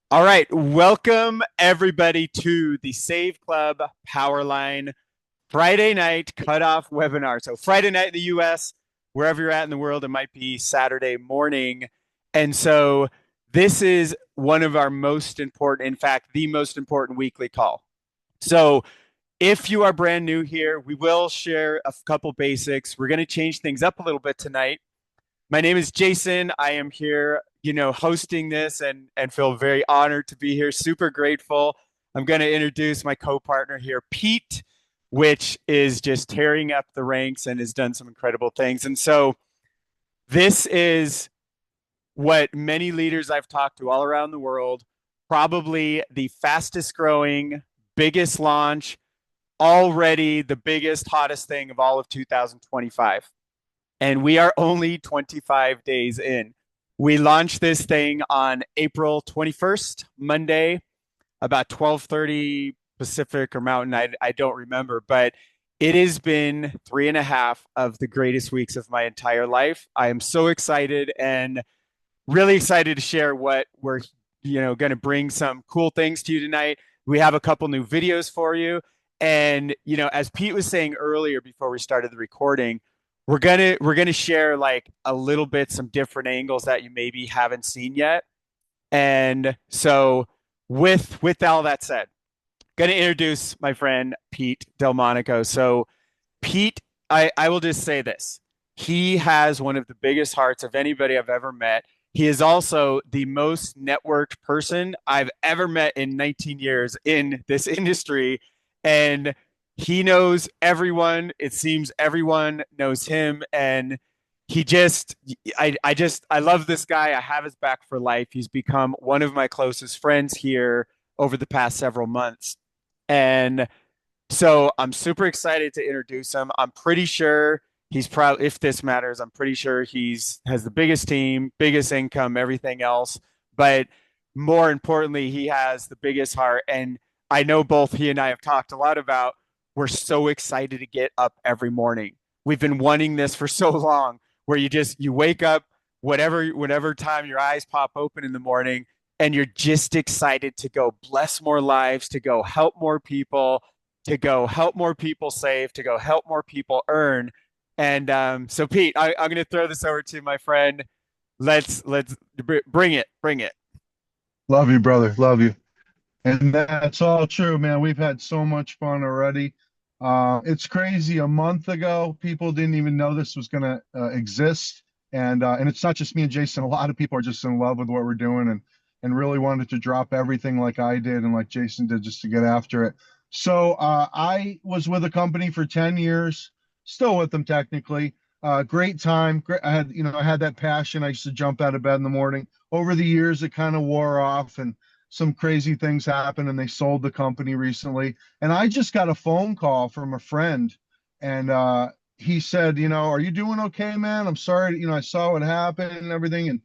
All right, welcome everybody to the Save Club Powerline Friday night cutoff webinar. So Friday night in the US, wherever you're at in the world, it might be Saturday morning. And so this is one of our most important, in fact, the most important weekly call. So if you are brand new here, we will share a couple basics. We're going to change things up a little bit tonight. My name is Jason. I am here, hosting this and feel very honored to be here. Super grateful. I'm going to introduce my co-partner here, Pete, which is just tearing up the ranks and has done some incredible things. And so this is what many leaders I've talked to all around the world, probably the fastest growing, biggest launch, already the biggest, hottest thing of all of 2025. And we are only 25 days in. We launched this thing on April 21st, Monday, about 12:30 Pacific or Mountain. I don't remember, but it has been 3.5 of the greatest weeks of my entire life. I am so excited and really excited to share what we're going to bring some cool things to you tonight. We have a couple new videos for you, and as Pete was saying earlier before we started the recording, we're gonna share like a little bit some different angles that you maybe haven't seen yet. And so with all that said, gonna introduce my friend Pete Delmonico. So Pete, I will just say this. He has one of the biggest hearts of anybody I've ever met. He is also the most networked person I've ever met in 19 years in this industry. And he knows everyone. It seems everyone knows him. And he just, I love this guy. I have his back for life. He's become one of my closest friends here over the past several months. And so I'm super excited to introduce him. I'm pretty sure he's probably, if this matters, I'm pretty sure he's has the biggest team, biggest income, everything else. But more importantly, he has the biggest heart. And I know both he and I have talked a lot about we're so excited to get up every morning. We've been wanting this for so long, where you wake up whatever time your eyes pop open in the morning, and you're just excited to go bless more lives, to go help more people, to go help more people save, to go help more people earn. And so, Pete, I'm going to throw this over to my friend. Let's bring it, bring it. Love you, brother. Love you. And that's all true, man. We've had so much fun already. It's crazy. A month ago, people didn't even know this was going to exist, and it's not just me and Jason. A lot of people are just in love with what we're doing, and really wanted to drop everything like I did and like Jason did just to get after it. So I was with a company for 10 years, still with them technically. Great time. Great. I had that passion. I used to jump out of bed in the morning. Over the years, it kind of wore off, and some crazy things happened, and they sold the company recently. And I just got a phone call from a friend, and he said, are you doing okay, man? I'm sorry, I saw what happened and everything.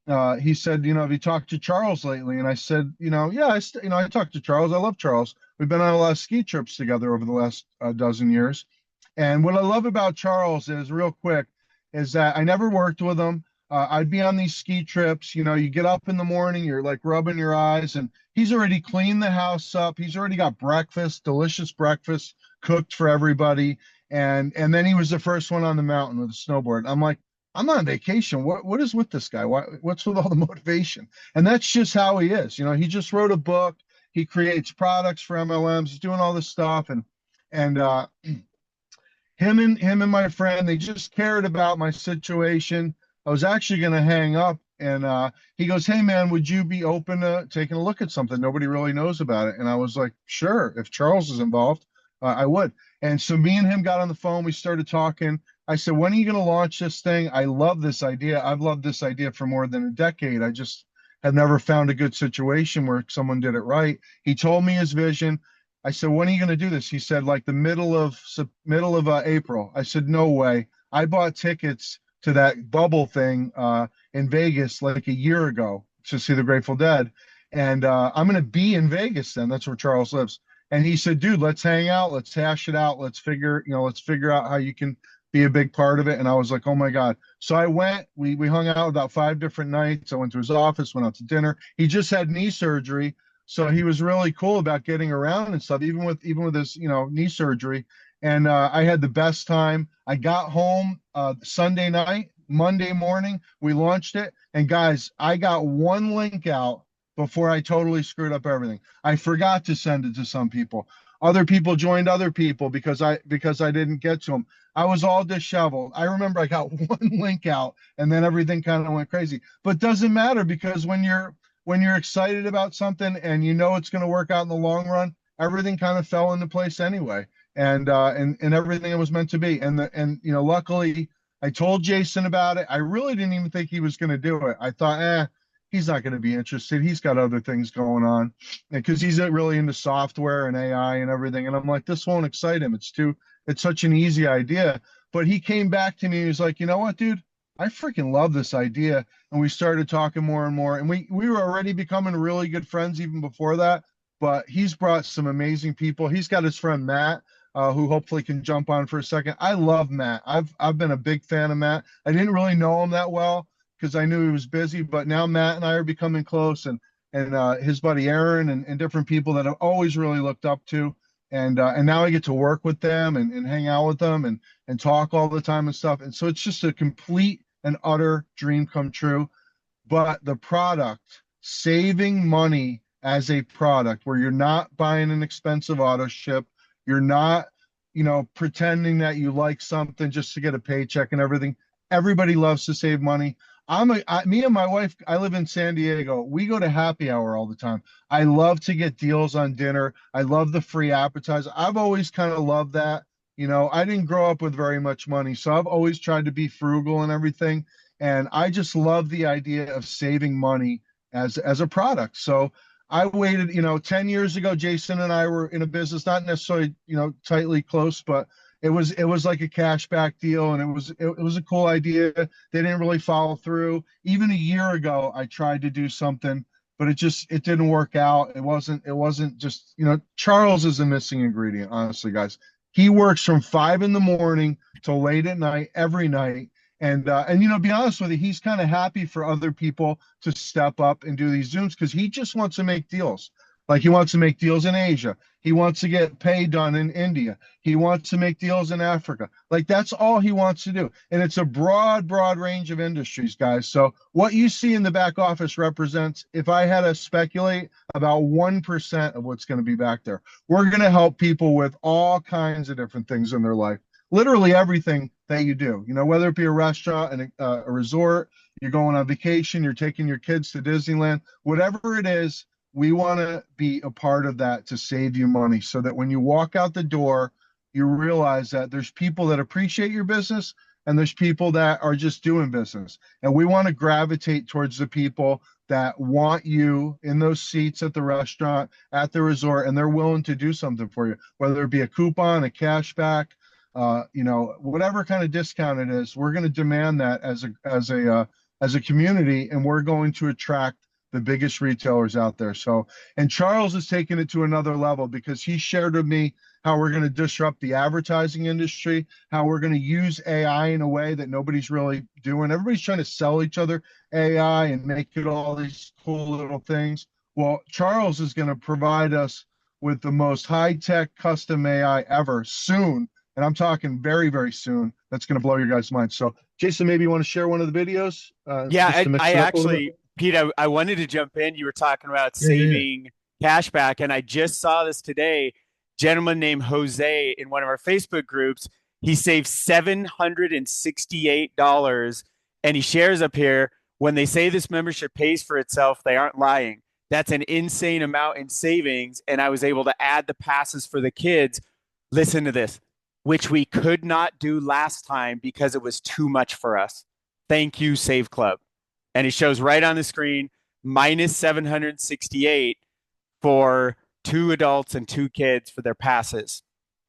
And he said, have you talked to Charles lately? And I said, yeah, I talked to Charles. I love Charles. We've been on a lot of ski trips together over the last dozen years. And what I love about Charles is, real quick, is that I never worked with him. I'd be on these ski trips. You get up in the morning, you're like rubbing your eyes, and he's already cleaned the house up. He's already got breakfast, delicious breakfast cooked for everybody. And then he was the first one on the mountain with a snowboard. I'm like, I'm on vacation. What is with this guy? What's with all the motivation? And that's just how he is. He just wrote a book. He creates products for MLMs. He's doing all this stuff, and him and my friend, they just cared about my situation. I was actually going to hang up, and he goes, "Hey man, would you be open to taking a look at something? Nobody really knows about it." And I was like, "Sure, if Charles is involved, I would." And so me and him got on the phone. We started talking. I said, "When are you going to launch this thing? I love this idea. I've loved this idea for more than a decade. I just have never found a good situation where someone did it right." He told me his vision. I said, "When are you going to do this?" He said, "Like the middle of April." I said, "No way." I bought tickets to that bubble thing in Vegas like a year ago to see the Grateful Dead, and I'm going to be in Vegas then. That's where Charles lives. And he said, "Dude, let's hang out. Let's hash it out. Let's figure out how you can be a big part of it. And I was like, oh my God. So I went, we hung out about 5 different nights. I went to his office, went out to dinner. He just had knee surgery. So he was really cool about getting around and stuff, even with his, knee surgery. And I had the best time. I got home Sunday night, Monday morning, we launched it. And guys, I got one link out before I totally screwed up everything. I forgot to send it to some people. Other people joined other people because I didn't get to them. I was all disheveled. I remember I got one link out and then everything kind of went crazy. But doesn't matter because when you're excited about something and you know it's going to work out in the long run, everything kind of fell into place anyway. And everything it was meant to be. Luckily I told Jason about it. I really didn't even think he was going to do it. I thought, he's not going to be interested. He's got other things going on because he's really into software and AI and everything. And I'm like, this won't excite him. It's such an easy idea. But he came back to me. He was like, you know what, dude? I freaking love this idea. And we started talking more and more. And we were already becoming really good friends even before that. But he's brought some amazing people. He's got his friend Matt, who hopefully can jump on for a second. I love Matt. I've been a big fan of Matt. I didn't really know him that well because I knew he was busy, but now Matt and I are becoming close, and his buddy Aaron and different people that I've always really looked up to, and now I get to work with them and hang out with them and talk all the time and stuff, and so it's just a complete and utter dream come true. But the product, saving money as a product, where you're not buying an expensive auto ship, you're not, pretending that you like something just to get a paycheck and everything. Everybody loves to save money. Me and my wife, I live in San Diego. We go to happy hour all the time. I love to get deals on dinner. I love the free appetizer. I've always kind of loved that. I didn't grow up with very much money, so I've always tried to be frugal and everything. And I just love the idea of saving money as a product. So I waited, 10 years ago, Jason and I were in a business, not necessarily, tightly close, but it was like a cashback deal, and it was a cool idea. They didn't really follow through. Even a year ago, I tried to do something, but it didn't work out. It wasn't just, Charles is a missing ingredient, honestly, guys. He works from 5 in the morning till late at night, every night. And be honest with you, he's kind of happy for other people to step up and do these Zooms because he just wants to make deals. Like he wants to make deals in Asia. He wants to get pay done in India. He wants to make deals in Africa. Like that's all he wants to do. And it's a broad range of industries, guys. So what you see in the back office represents, if I had to speculate, about 1% of what's going to be back there. We're going to help people with all kinds of different things in their life. Literally everything that you do, whether it be a restaurant and a resort, you're going on vacation, you're taking your kids to Disneyland, whatever it is, we want to be a part of that to save you money so that when you walk out the door, you realize that there's people that appreciate your business and there's people that are just doing business. And we want to gravitate towards the people that want you in those seats at the restaurant, at the resort, and they're willing to do something for you, whether it be a coupon, a cashback, whatever kind of discount it is. We're going to demand that as a community, and we're going to attract the biggest retailers out there. So, and Charles has taken it to another level because he shared with me how we're going to disrupt the advertising industry, how we're going to use AI in a way that nobody's really doing. Everybody's trying to sell each other AI and make it all these cool little things. Well, Charles is going to provide us with the most high-tech custom AI ever soon. And I'm talking very, very soon. That's going to blow your guys' mind. So, Jason, maybe you want to share one of the videos? Yeah, just to mix I it up a little actually, bit? Pete, I wanted to jump in. You were talking about Yeah. saving cash back, and I just saw this today. Gentleman named Jose in one of our Facebook groups, he saved $768, and he shares up here, when they say this membership pays for itself, they aren't lying. That's an insane amount in savings, and I was able to add the passes for the kids. Listen to this, which we could not do last time because it was too much for us. Thank you, Save Club. And it shows right on the screen minus 768 for 2 adults and 2 kids for their passes,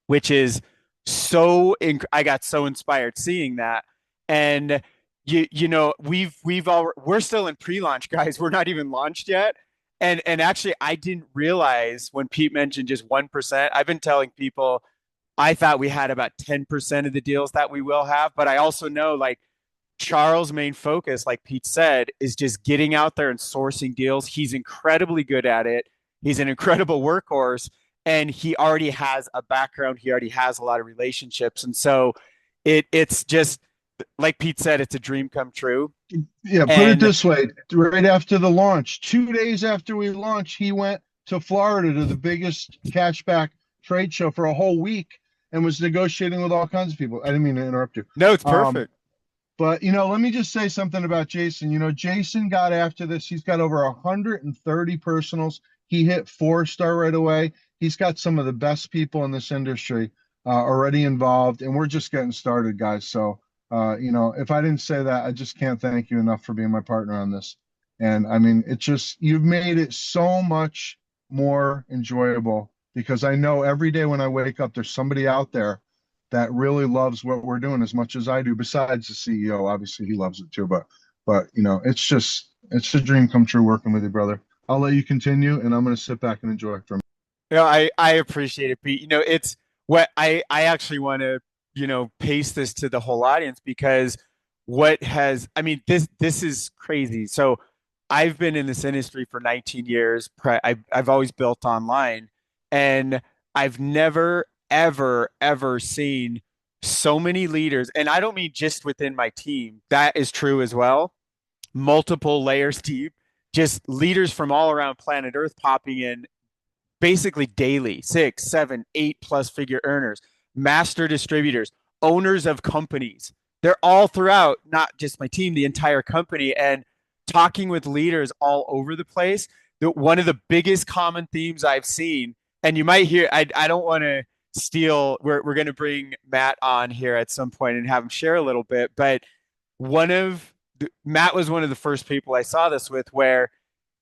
which is I got so inspired seeing that. And we're still in pre-launch, guys. We're not even launched yet. And actually I didn't realize when Pete mentioned just 1%. I've been telling people I thought we had about 10% of the deals that we will have, but I also know like Charles' main focus, like Pete said, is just getting out there and sourcing deals. He's incredibly good at it. He's an incredible workhorse, and he already has a background. He already has a lot of relationships, and so it's just like Pete said, it's a dream come true. Yeah, put it And this way, right after the launch, 2 days after we launched, he went to Florida to the biggest cashback trade show for a whole week and was negotiating with all kinds of people. I didn't mean to interrupt you. no, it's Um, perfect. but let me just say something about Jason. Jason got after this. He's got over 130 personals. He hit 4-star right away. He's got some of the best people in this industry already involved, and we're just getting started, guys. So, if I didn't say that, I just can't thank you enough for being my partner on this. And I mean, you've made it so much more enjoyable because I know every day when I wake up, there's somebody out there that really loves what we're doing as much as I do. Besides the CEO, obviously he loves it too. But it's a dream come true working with you, brother. I'll let you continue, and I'm going to sit back and enjoy it from. I appreciate it, Pete. It's what I actually want to, pace this to the whole audience because I mean, this is crazy. So I've been in this industry for 19 years. I've always built online, and I've never, ever, ever seen so many leaders. And I don't mean just within my team. That is true as well. Multiple layers deep, just leaders from all around planet Earth popping in basically daily, 6, 7, 8+ figure earners, master distributors, owners of companies. They're all throughout, not just my team, the entire company, and talking with leaders all over the place. One of the biggest common themes I've seen, and you might hear, I don't want to steal, we're going to bring Matt on here at some point and have him share a little bit, but Matt was one of the first people I saw this with where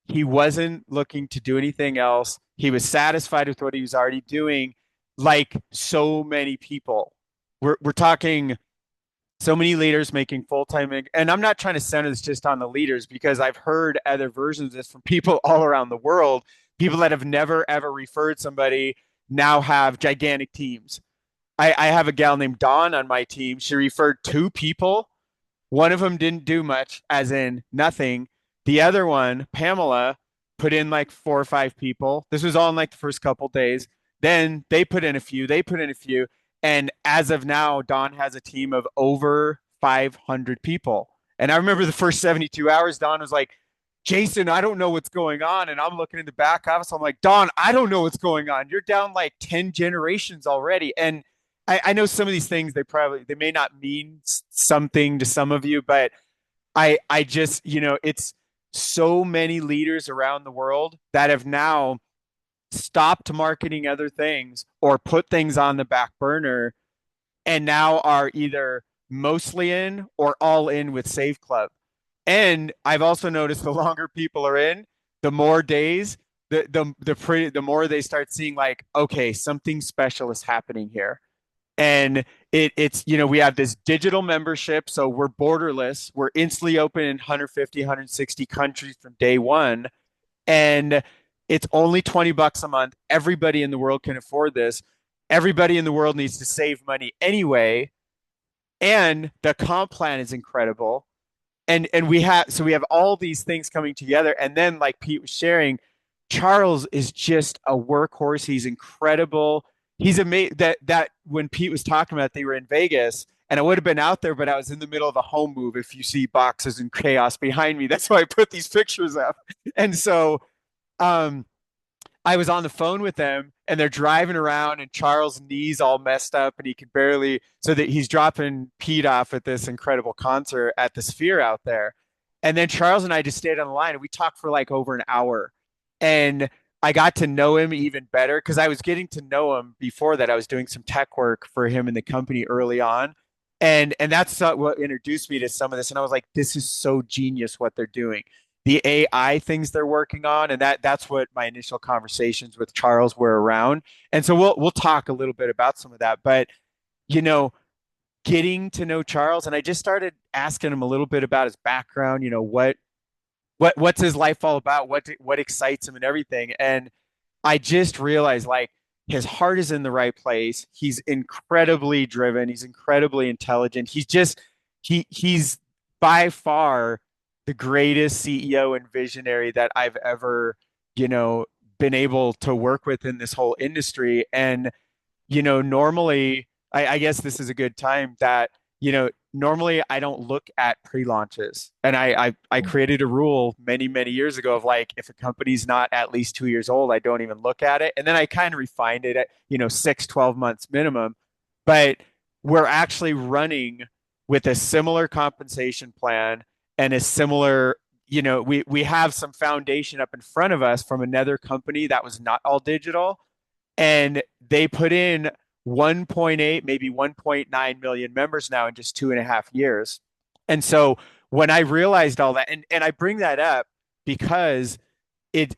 he wasn't looking to do anything else. He was satisfied with what he was already doing, like so many people. We're talking so many leaders making full time, and I'm not trying to center this just on the leaders because I've heard other versions of this from people all around the world. People that have never ever referred somebody now have gigantic teams. I have a gal named Dawn on my team. She referred 2 people. One of them didn't do much, as in nothing. The other one, Pamela, put in like 4 or 5 people. This was all in like the first couple days. Then they put in a few, they put in a few. And as of now, Dawn has a team of over 500 people. And I remember the first 72 hours, Dawn was like, Jason, I don't know what's going on. And I'm looking in the back office. I'm like, Dawn, I don't know what's going on. You're down like 10 generations already. And I know some of these things, they may not mean something to some of you, but I just, it's so many leaders around the world that have now stopped marketing other things or put things on the back burner and now are either mostly in or all in with Save Club. And I've also noticed the longer people are in, the more days, the more they start seeing like, okay, something special is happening here. And it's we have this digital membership, so we're borderless, we're instantly open in 150 160 countries from day one, and it's only $20 a month. Everybody in the world can afford this. Everybody in the world needs to save money anyway, and the comp plan is incredible. And we have all these things coming together, and then like Pete was sharing, Charles is just a workhorse. He's incredible. He's amazing. That when Pete was talking about they were in Vegas, and I would have been out there, but I was in the middle of a home move. If you see boxes and chaos behind me, that's why I put these pictures up. And so, um, I was on the phone with them, and they're driving around, and Charles' knees all messed up, and he could barely. So that he's dropping Pete off at this incredible concert at the Sphere out there, and then Charles and I just stayed on the line, and we talked for like over an hour, and I got to know him even better because I was getting to know him before that. I was doing some tech work for him in the company early on, and that's what introduced me to some of this. And I was like, this is so genius what they're doing, the AI things they're working on, and that's what my initial conversations with Charles were around. And so we'll talk a little bit about some of that, but you know, getting to know Charles, and I just started asking him a little bit about his background. What's his life all about? What excites him and everything. And I just realized like his heart is in the right place. He's incredibly driven. He's incredibly intelligent. He's by far the greatest CEO and visionary that I've ever, you know, been able to work with in this whole industry. And normally, I guess this is a good time that, normally I don't look at pre-launches. And I created a rule many, many years ago of like, if a company's not at least 2 years old, I don't even look at it. And then I kind of refined it at, 6, 12 months minimum. But we're actually running with a similar compensation plan and a similar, we have some foundation up in front of us from another company that was not all digital, and they put in 1.8, maybe 1.9 million members now in just 2.5 years. And so when I realized all that, and I bring that up because it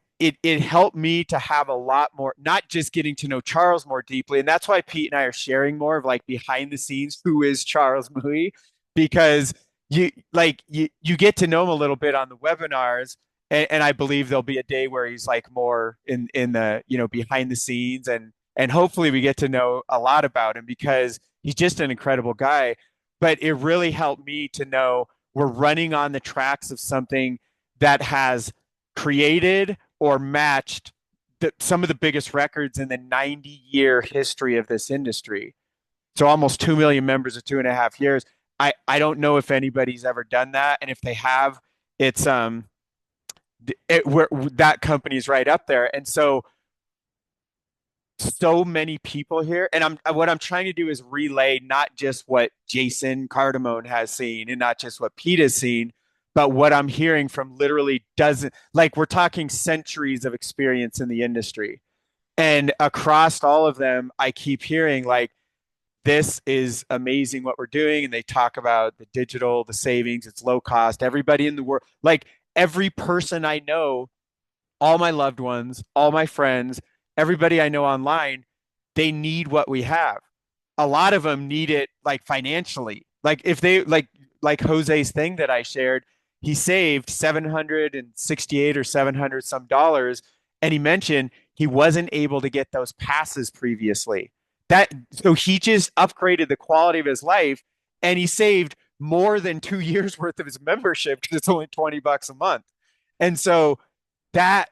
helped me to have a lot more, not just getting to know Charles more deeply. And that's why Pete and I are sharing more of like behind the scenes, who is Charles Mui, because you get to know him a little bit on the webinars, and I believe there'll be a day where he's like more in the behind the scenes, and hopefully we get to know a lot about him because he's just an incredible guy. But it really helped me to know we're running on the tracks of something that has created or matched some of the biggest records in the 90-year history of this industry. So almost 2 million members in 2.5 years. I don't know if anybody's ever done that, and if they have, it's that company's right up there. And so many people here, and what I'm trying to do is relay not just what Jason Cardamone has seen and not just what Pete has seen, but what I'm hearing from literally dozens, like we're talking centuries of experience in the industry. And across all of them, I keep hearing like, this is amazing what we're doing. And they talk about the digital, the savings, it's low cost. Everybody in the world, like every person I know, all my loved ones, all my friends, everybody I know online, they need what we have. A lot of them need it like financially. Like if they like Jose's thing that I shared, he saved 768 or 700 some dollars, and he mentioned he wasn't able to get those passes previously. So he just upgraded the quality of his life, and he saved more than 2 years worth of his membership because it's only $20 a month. And so that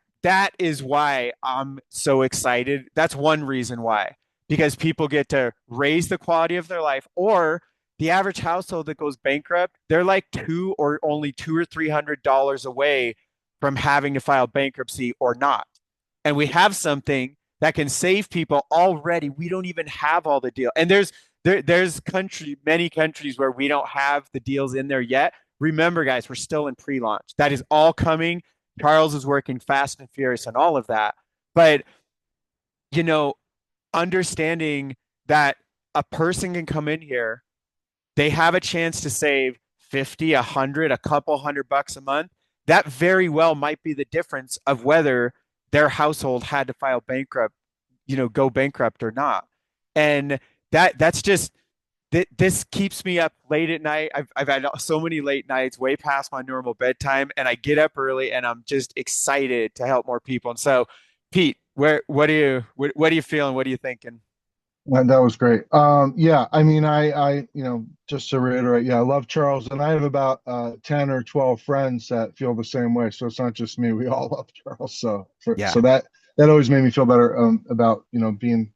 is why I'm so excited. That's one reason why, because people get to raise the quality of their life. Or the average household that goes bankrupt, they're like only $200 or $300 away from having to file bankruptcy or not. And we have something that can save people already. We don't even have all the deal. And there's many countries where we don't have the deals in there yet. Remember, guys, we're still in pre-launch. That is all coming. Charles is working fast and furious on all of that. But, you know, understanding that a person can come in here, they have a chance to save 50, 100, a couple $100 a month. That very well might be the difference of whether their household had to file bankrupt, go bankrupt or not. And that's just this keeps me up late at night. I've had so many late nights, way past my normal bedtime, and I get up early, and I'm just excited to help more people. And so, Pete, what are you feeling? What are you thinking? That was great. Yeah, I mean, just to reiterate, yeah, I love Charles, and I have about 10 or 12 friends that feel the same way. So it's not just me. We all love Charles. So Yeah. that always made me feel better about being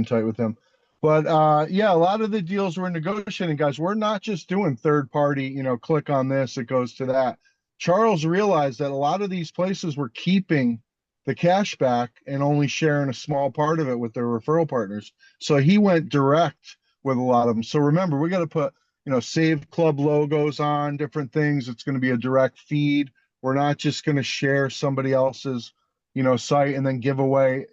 tight with him. But yeah, a lot of the deals we're negotiating, guys, we're not just doing third party, click on this, it goes to that. Charles realized that a lot of these places were keeping the cash back and only sharing a small part of it with their referral partners. So he went direct with a lot of them. So remember, we got to put, Save Club logos on different things. It's going to be a direct feed. We're not just going to share somebody else's, site and then give away,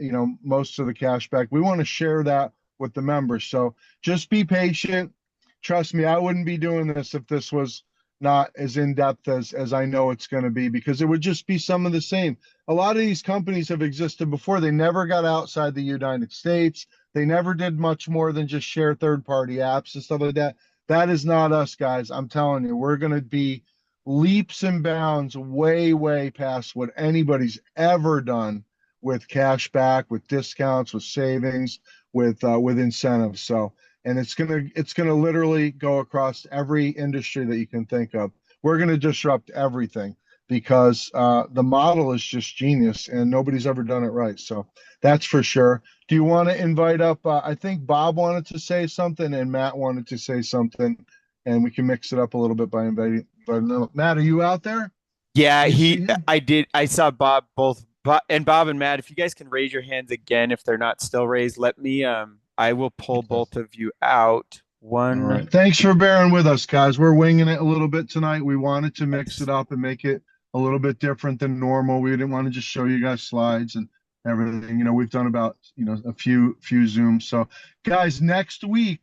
most of the cash back. We want to share that with the members. So just be patient. Trust me, I wouldn't be doing this if this was not as in depth as I know it's going to be, because it would just be some of the same. A lot of these companies have existed before. They never got outside the United States. They never did much more than just share third-party apps and stuff like that. That is not us, guys. I'm telling you, we're going to be leaps and bounds way, way past what anybody's ever done with cash back, with discounts, with savings, with incentives. So, and it's gonna literally go across every industry that you can think of. We're gonna disrupt everything because the model is just genius, and nobody's ever done it right. So that's for sure. Do you want to invite up? I think Bob wanted to say something, and Matt wanted to say something, and we can mix it up a little bit by inviting. But no, Matt, are you out there? Yeah, Do you see him? I did. I saw Bob both, Bob and Matt. If you guys can raise your hands again, if they're not still raised, let me, I will pull Okay. both of you out. All One, right. Thanks for bearing with us, guys. We're winging it a little bit tonight. We wanted to mix that's it up and make it a little bit different than normal. We didn't want to just show you guys slides and everything. We've done about, a few Zooms. So, guys, next week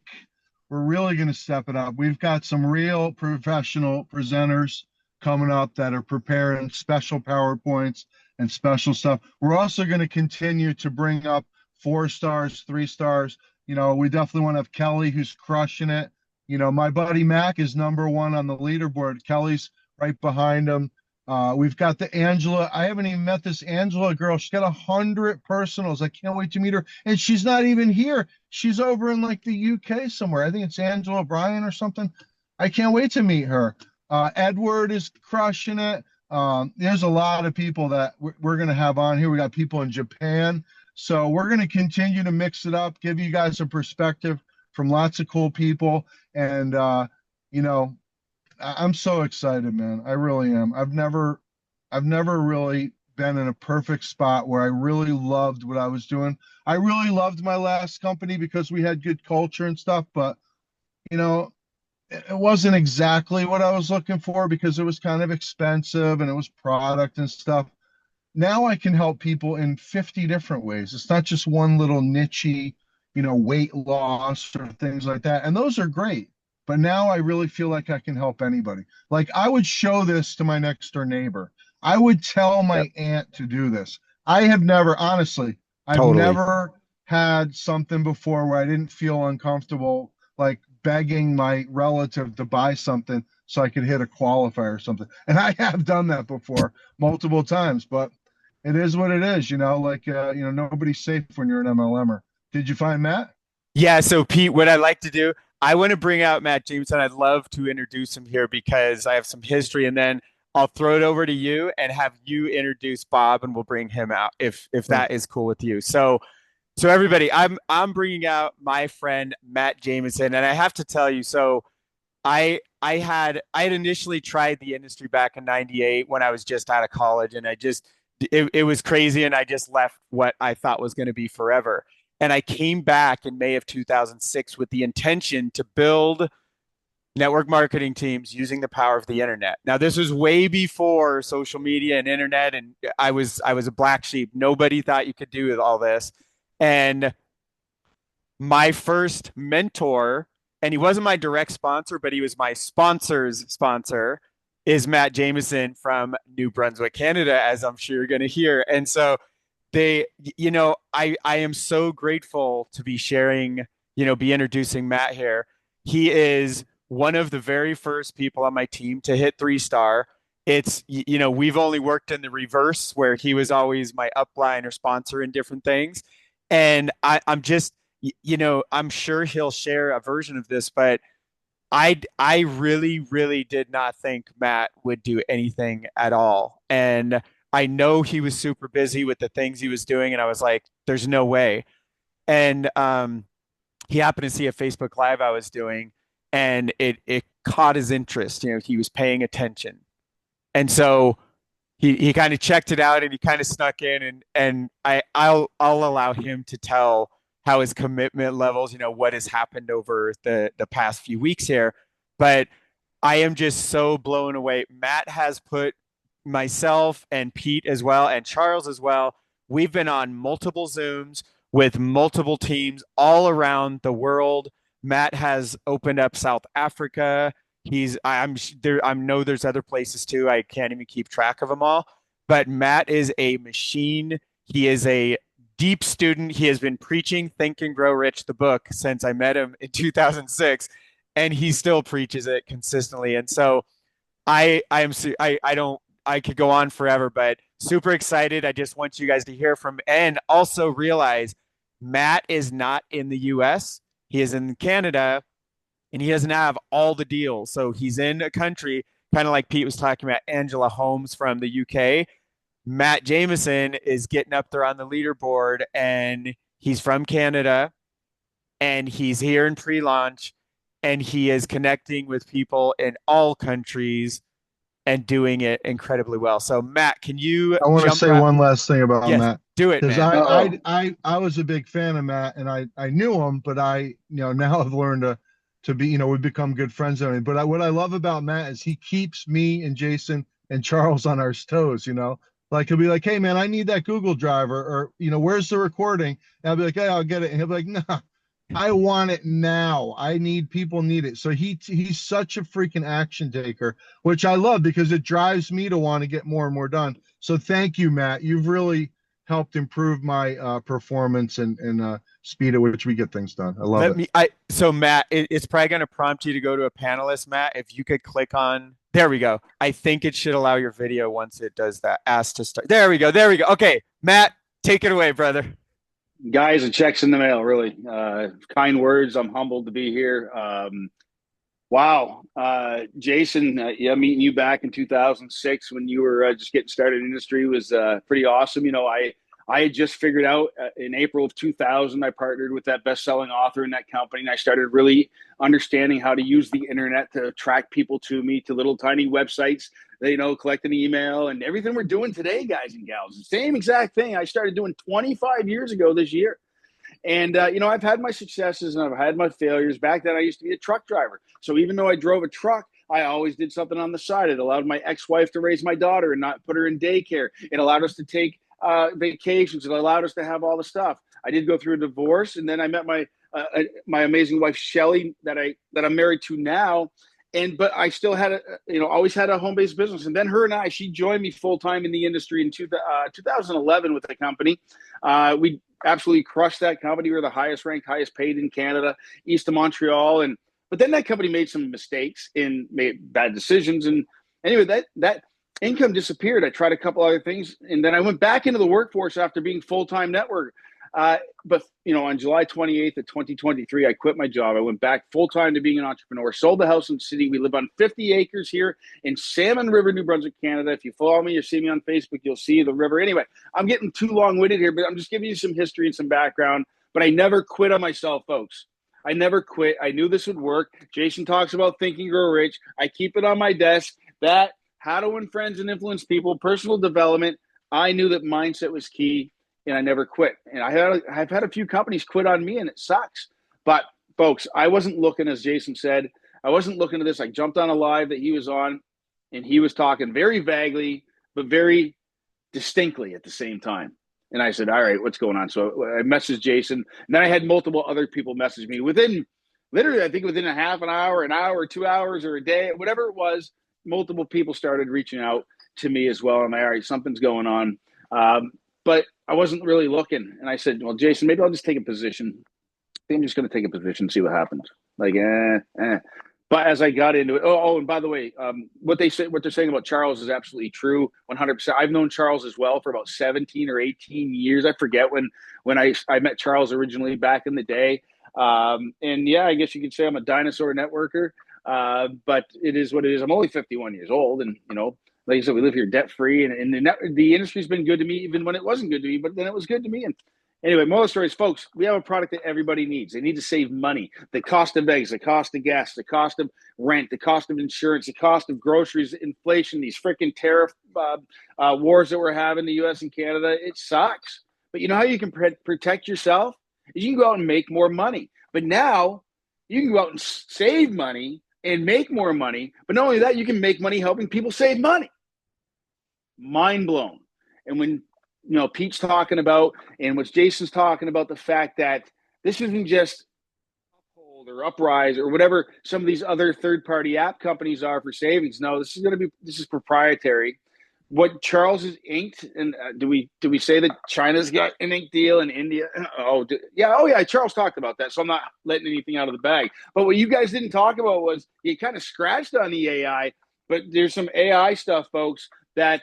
we're really going to step it up. We've got some real professional presenters coming up that are preparing special PowerPoints and special stuff. We're also going to continue to bring up 4 stars, 3 stars. We definitely want to have Kelly, who's crushing it. My buddy Mac is #1 on the leaderboard. Kelly's right behind him. We've got the Angela. I haven't even met this Angela girl. She's got 100 personals. I can't wait to meet her. And she's not even here. She's over in like the UK somewhere. I think it's Angela O'Brien or something. I can't wait to meet her. Edward is crushing it. There's a lot of people that we're going to have on here. We got people in Japan. So we're going to continue to mix it up, give you guys a perspective from lots of cool people. And, I'm so excited, man. I really am. I've never really been in a perfect spot where I really loved what I was doing. I really loved my last company because we had good culture and stuff, but you know, it wasn't exactly what I was looking for because it was kind of expensive and it was product and stuff. Now I can help people in 50 different ways. It's not just one little nichey, weight loss or things like that. And those are great. But now I really feel like I can help anybody. Like I would show this to my next door neighbor. I would tell yep, my aunt to do this. I have never, honestly, I've totally. never had something before where I didn't feel uncomfortable, like begging my relative to buy something so I could hit a qualifier or something. And I have done that before multiple times, but it is what it is, nobody's safe when you're an MLMer. Did you find Matt? Yeah, so Pete, what I like to do, I want to bring out Matt Jameson. I'd love to introduce him here because I have some history, and then I'll throw it over to you and have you introduce Bob, and we'll bring him out if that is cool with you. So everybody, I'm bringing out my friend Matt Jameson, and I have to tell you, so I had initially tried the industry back in '98 when I was just out of college, and it was crazy, and I just left what I thought was going to be forever. And I came back in May of 2006 with the intention to build network marketing teams using the power of the internet. Now, this was way before social media and internet, and I was a black sheep. Nobody thought you could do all this. And my first mentor, and he wasn't my direct sponsor, but he was my sponsor's sponsor, is Matt Jameson from New Brunswick, Canada, as I'm sure you're going to hear. And so I am so grateful to be sharing, be introducing Matt here. He is one of the very first people on my team to hit 3 star. We've only worked in the reverse where he was always my upline or sponsor in different things. And I'm just, I'm sure he'll share a version of this, but I really, really did not think Matt would do anything at all. And I know he was super busy with the things he was doing, and I was like, there's no way. And he happened to see a Facebook Live I was doing, and it caught his interest. He was paying attention. And so he kind of checked it out and he kind of snuck in and I'll allow him to tell how his commitment levels, what has happened over the past few weeks here. But I am just so blown away. Matt has put myself and Pete as well and Charles as well. We've been on multiple Zooms with multiple teams all around the world. Matt has opened up South Africa. I'm there. I know there's other places too. I can't even keep track of them all. But Matt is a machine. He is a deep student. He has been preaching Think and Grow Rich, the book, since I met him in 2006, and he still preaches it consistently. And so I don't I could go on forever, but super excited. I just want you guys to hear from, and also realize Matt is not in the US. He is in Canada, and he doesn't have all the deals. So he's in a country, kind of like Pete was talking about, Angela Holmes from the UK. Matt Jameson is getting up there on the leaderboard, and he's from Canada, and he's here in pre-launch, and he is connecting with people in all countries and doing it incredibly well. So Matt, can you I want to jump say right? one last thing about Yes, Matt, do it, because man. I was a big fan of Matt, and I knew him, but now I've learned to be, we've become good friends. And everything. But what I love about Matt is he keeps me and Jason and Charles on our toes. Like he'll be like, "Hey man, I need that Google Drive, or where's the recording?" And I'll be like, "Hey, I'll get it." And he'll be like, "No, I want it now. People need it." So he's such a freaking action taker, which I love because it drives me to want to get more and more done. So thank you, Matt. You've really helped improve my performance and speed at which we get things done. I love Let it. me. I so Matt, it's probably going to prompt you to go to a panelist. Matt, if you could click on. There we go. I think it should allow your video once it does that. Ask to start. There we go. There we go. Okay, Matt, take it away, brother. Guys, a check's in the mail, really. Kind words. I'm humbled to be here. Wow. Jason, yeah, meeting you back in 2006 when you were just getting started in the industry was pretty awesome. I had just figured out in April of 2000, I partnered with that best-selling author in that company, and I started really understanding how to use the internet to attract people to me, to little tiny websites, collect an email, and everything we're doing today, guys and gals. The same exact thing I started doing 25 years ago this year. And, I've had my successes and I've had my failures. Back then, I used to be a truck driver. So even though I drove a truck, I always did something on the side. It allowed my ex-wife to raise my daughter and not put her in daycare. It allowed us to take vacations. It allowed us to have all the stuff. I did go through a divorce, and then I met my amazing wife, Shelly, that I'm married to now. But I still had always had a home-based business. And then she joined me full-time in the industry in 2011 with the company. We absolutely crushed that company. We were the highest ranked, highest paid in Canada, east of Montreal. But then that company made some mistakes and made bad decisions. And anyway, that income disappeared. I tried a couple other things, and then I went back into the workforce after being full-time network. But on July 28th of 2023, I quit my job. I went back full-time to being an entrepreneur, sold the house in the city. We live on 50 acres here in Salmon River, New Brunswick, Canada. If you follow me or see me on Facebook, you'll see the river. Anyway, I'm getting too long-winded here, but I'm just giving you some history and some background. But I never quit on myself, folks. I never quit. I knew this would work. Jason talks about Think and Grow Rich. I keep it on my desk. That how to win friends and influence people, personal development. I knew that mindset was key, and I never quit. And I've had a few companies quit on me, and it sucks. But folks, I wasn't looking, as Jason said, I wasn't looking at this. I jumped on a live that he was on, and he was talking very vaguely, but very distinctly at the same time. And I said, all right, what's going on? So I messaged Jason, and then I had multiple other people message me within a half an hour, 2 hours, or a day, whatever it was. Multiple people started reaching out to me as well. I'm like, all right, something's going on. But I wasn't really looking. And I said, well, Jason, maybe I'll just take a position. I think I'm just going to take a position, see what happens. Like, But as I got into it, and by the way, what they're saying about Charles is absolutely true, 100%. I've known Charles as well for about 17 or 18 years. I forget when I met Charles originally back in the day. And yeah, I guess you could say I'm a dinosaur networker. But it is what it is. I'm only 51 years old, and like I said, we live here debt free, and the industry's been good to me even when it wasn't good to me. But then it was good to me. And anyway, moral stories, folks. We have a product that everybody needs. They need to save money. The cost of eggs, the cost of gas, the cost of rent, the cost of insurance, the cost of groceries, inflation, these freaking tariff wars that we're having in the U.S. and Canada. It sucks. But you know how you can protect yourself? Is you can go out and make more money. But now you can go out and save money and make more money. But not only that, you can make money helping people save money. Mind blown. And when Pete's talking about, and what Jason's talking about, the fact that this isn't just Uphold or Uprise or whatever some of these other third-party app companies are for savings. No, this is proprietary. What Charles has inked, and do we say that China's got an ink deal in India? Oh yeah. Charles talked about that, so I'm not letting anything out of the bag. But what you guys didn't talk about was you kind of scratched on the AI, but there's some AI stuff, folks, that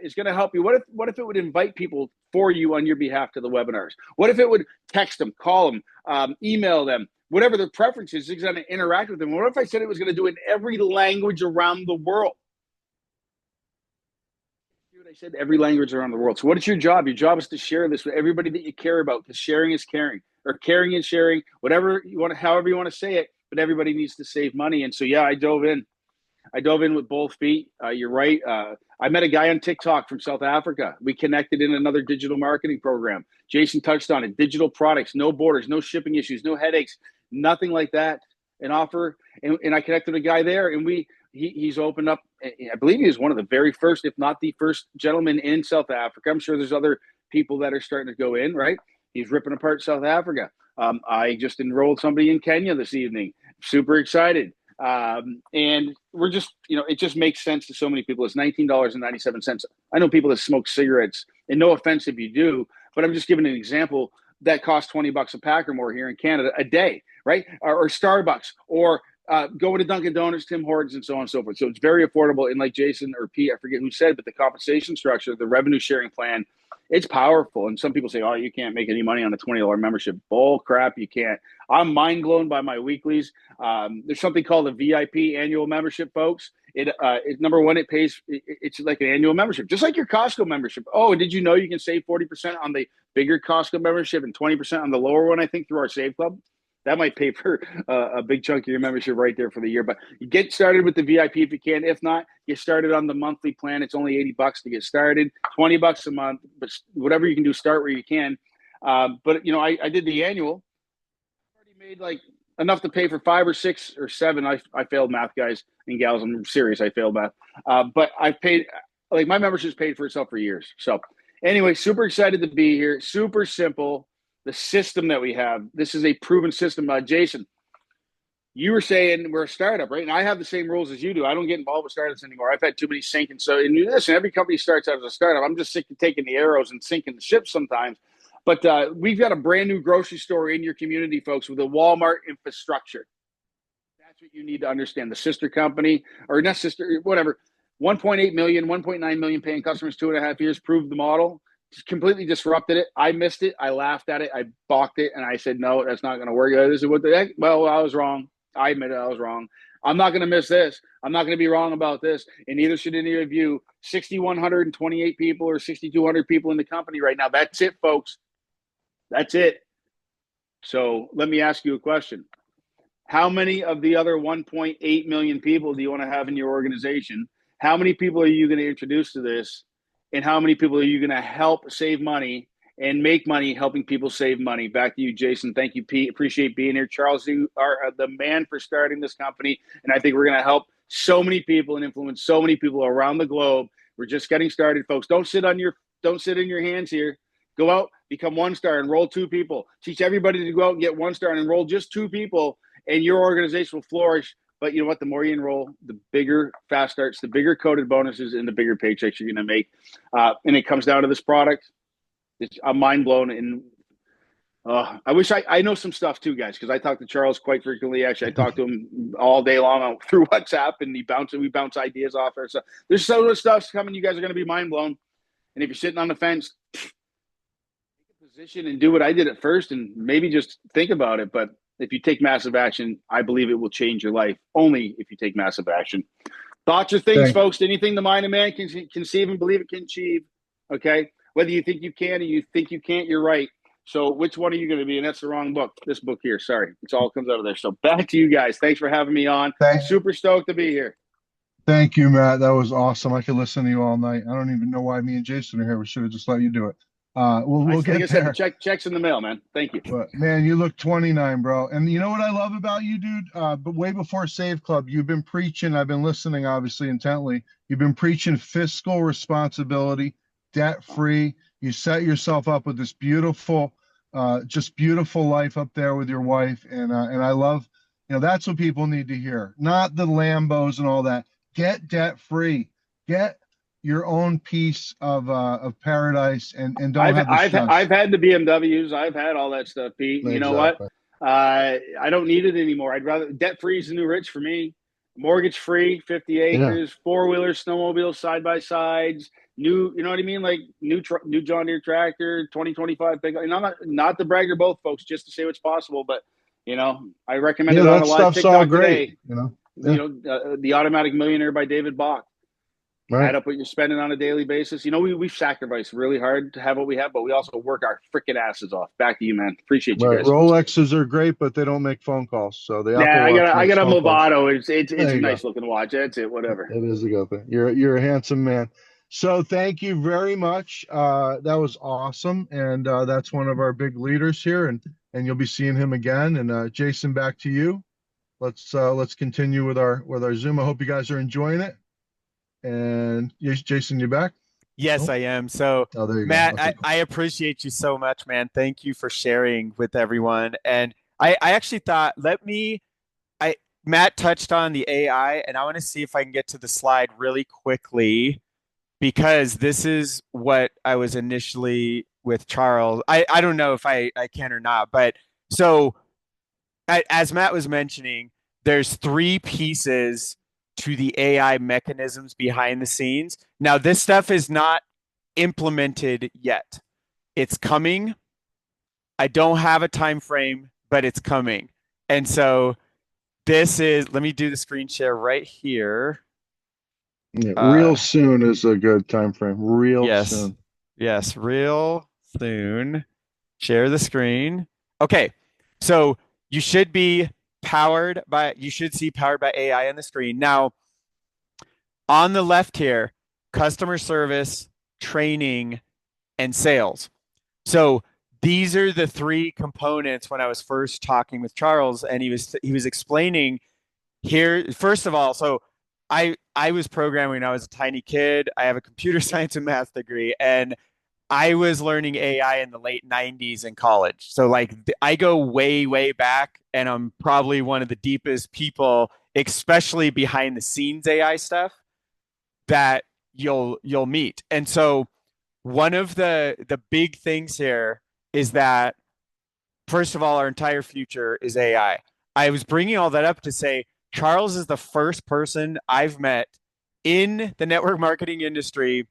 is going to help you. What if it would invite people for you on your behalf to the webinars? What if it would text them, call them, email them, whatever their preference is, it's going to interact with them? What if I said it was going to do it in every language around the world? I said every language around the world. So what is your job? Your job is to share this with everybody that you care about, because sharing is caring, or caring is sharing, whatever you want to, however you want to say it, but everybody needs to save money. And so, yeah, I dove in with both feet. You're right. I met a guy on TikTok from South Africa. We connected in another digital marketing program. Jason touched on it. Digital products, no borders, no shipping issues, no headaches, nothing like that. An offer. And I connected with a guy there, and he's opened up. I believe he was one of the very first, if not the first gentleman in South Africa. I'm sure there's other people that are starting to go in, right? He's ripping apart South Africa. I just enrolled somebody in Kenya this evening. Super excited. And we're just, it just makes sense to so many people. It's $19.97. I know people that smoke cigarettes, and no offense if you do, but I'm just giving an example that costs $20 a pack or more here in Canada a day, right? Or Starbucks, or going to Dunkin' Donuts, Tim Hortons, and so on and so forth. So it's very affordable. And like Jason or Pete, I forget who said, but the compensation structure, the revenue sharing plan, it's powerful. And some people say, oh, you can't make any money on a $20 membership. Bull crap, you can't. I'm mind blown by my weeklies. There's something called a VIP annual membership, folks. Number one, it's like an annual membership, just like your Costco membership. Oh, and did you know you can save 40% on the bigger Costco membership and 20% on the lower one, I think, through our Save Club? That might pay for a big chunk of your membership right there for the year. But you get started with the VIP if you can. If not, get started on the monthly plan. It's only $80 to get started, $20 a month. But whatever you can do, start where you can. But I did the annual. I already made like enough to pay for 5 or 6 or 7. I failed math, guys and gals. I'm serious. I failed math. But I paid, like, my membership's paid for itself for years. So anyway, super excited to be here. Super simple. The system that we have, this is a proven system. Jason, you were saying we're a startup, right? And I have the same rules as you do. I don't get involved with startups anymore. I've had too many sinking. So, and listen, every company starts out as a startup. I'm just sick of taking the arrows and sinking the ship sometimes. But we've got a brand new grocery store in your community, folks, with a Walmart infrastructure. That's what you need to understand. The sister company, or not sister, whatever, 1.8 million, 1.9 million paying customers, 2.5 years, proved the model. Completely disrupted it. I missed it. I laughed at it. I balked it. And I said, no, that's not going to work. This is what the heck? Well, I was wrong. I admit it. I was wrong. I'm not going to miss this. I'm not going to be wrong about this. And neither should any of you. 6,128 people or 6,200 people in the company right now. That's it, folks. That's it. So let me ask you a question. How many of the other 1.8 million people do you want to have in your organization? How many people are you going to introduce to this? And how many people are you going to help save money and make money helping people save money? Back to you, Jason. Thank you, Pete. Appreciate being here. Charles, you are the man for starting this company. And I think we're going to help so many people and influence so many people around the globe. We're just getting started, folks. Don't sit in your hands here. Go out, become 1-star, enroll 2 people. Teach everybody to go out and get 1-star and enroll just 2 people, and your organization will flourish. But you know what? The more you enroll, the bigger fast starts, the bigger coded bonuses, and the bigger paychecks you're going to make. And it comes down to this product. I'm mind blown. And I wish I know some stuff too, guys, because I talk to Charles quite frequently. Actually, I talk to him all day long through WhatsApp, and we bounce ideas off there. So there's so much stuff coming. You guys are going to be mind blown. And if you're sitting on the fence, take a position and do what I did at first, and maybe just think about it. But if you take massive action, I believe it will change your life. Only if you take massive action. Thoughts or things, folks. Anything the mind of man can conceive and believe it can achieve. Okay? Whether you think you can or you think you can't, you're right. So which one are you going to be? And that's the wrong book. This book here. Sorry. It's all comes out of there. So back to you guys. Thanks for having me on. Super stoked to be here. Thank you, Matt. That was awesome. I could listen to you all night. I don't even know why me and Jason are here. We should have just let you do it. We'll get there. Checks in the mail, man. Thank you. But man, you look 29, bro. And you know what I love about you, dude? But way before Save Club, you've been preaching. I've been listening, obviously, intently. You've been preaching fiscal responsibility, debt-free. You set yourself up with this beautiful, just beautiful life up there with your wife. And I love, that's what people need to hear. Not the Lambos and all that. Get debt-free. Get your own piece of paradise and don't have the stress. I've had the BMWs. I've had all that stuff, Pete. Exactly. You know what? I don't need it anymore. I'd rather debt free is the new rich for me. mortgage free, 50 Yeah. acres, four-wheelers, snowmobiles, side-by-sides, new, you know what I mean? Like new John Deere tractor, 2025 pickup. And I'm not to brag or both, folks, just to say what's possible, but I Yeah, recommended on that a live stuff's all TikTok great, today, Yeah, The Automatic Millionaire by David Bach. right. Add up what you're spending on a daily basis. We've sacrificed really hard to have what we have, but we also work our freaking asses off. Back to you, man. Appreciate you Right. guys. Rolexes are great, but they don't make phone calls. So the Yeah, Apple Watch I makes got a phone calls. Movado. It's There a you go. nice looking watch. That's it. Whatever. It is a good thing. You're a handsome man. So thank you very much. That was awesome, and that's one of our big leaders here, and you'll be seeing him again. And Jason, back to you. Let's continue with our Zoom. I hope you guys are enjoying it. And yes, Jason, you back? Yes, Oh, I am. So, oh, there you go. Matt, Okay, cool. I appreciate you so much, man. Thank you for sharing with everyone. And I actually thought, Matt touched on the AI, and I want to see if I can get to the slide really quickly because this is what I was initially with Charles. I don't know if I can or not, but so as Matt was mentioning, there's three pieces to the AI mechanisms behind the scenes. Now, this stuff is not implemented yet. It's coming. I don't have a time frame, but it's coming. And so let me do the screen share right here. Yeah, Uh, real soon is a good time frame. Real yes, soon. yes, real soon. Share the screen. Okay, so you should you should see powered by AI on the screen. Now, on the left here, customer service, training, and sales. So these are the three components when I was first talking with Charles, and he was explaining here. First of all, so I was programming when I was a tiny kid. I have a computer science and math degree, and I was learning AI in the late 90s in college. So like I go way, way back, and I'm probably one of the deepest people, especially behind the scenes AI stuff that you'll meet. And so one of the big things here is that first of all, our entire future is AI. I was bringing all that up to say Charles is the first person I've met in the network marketing industry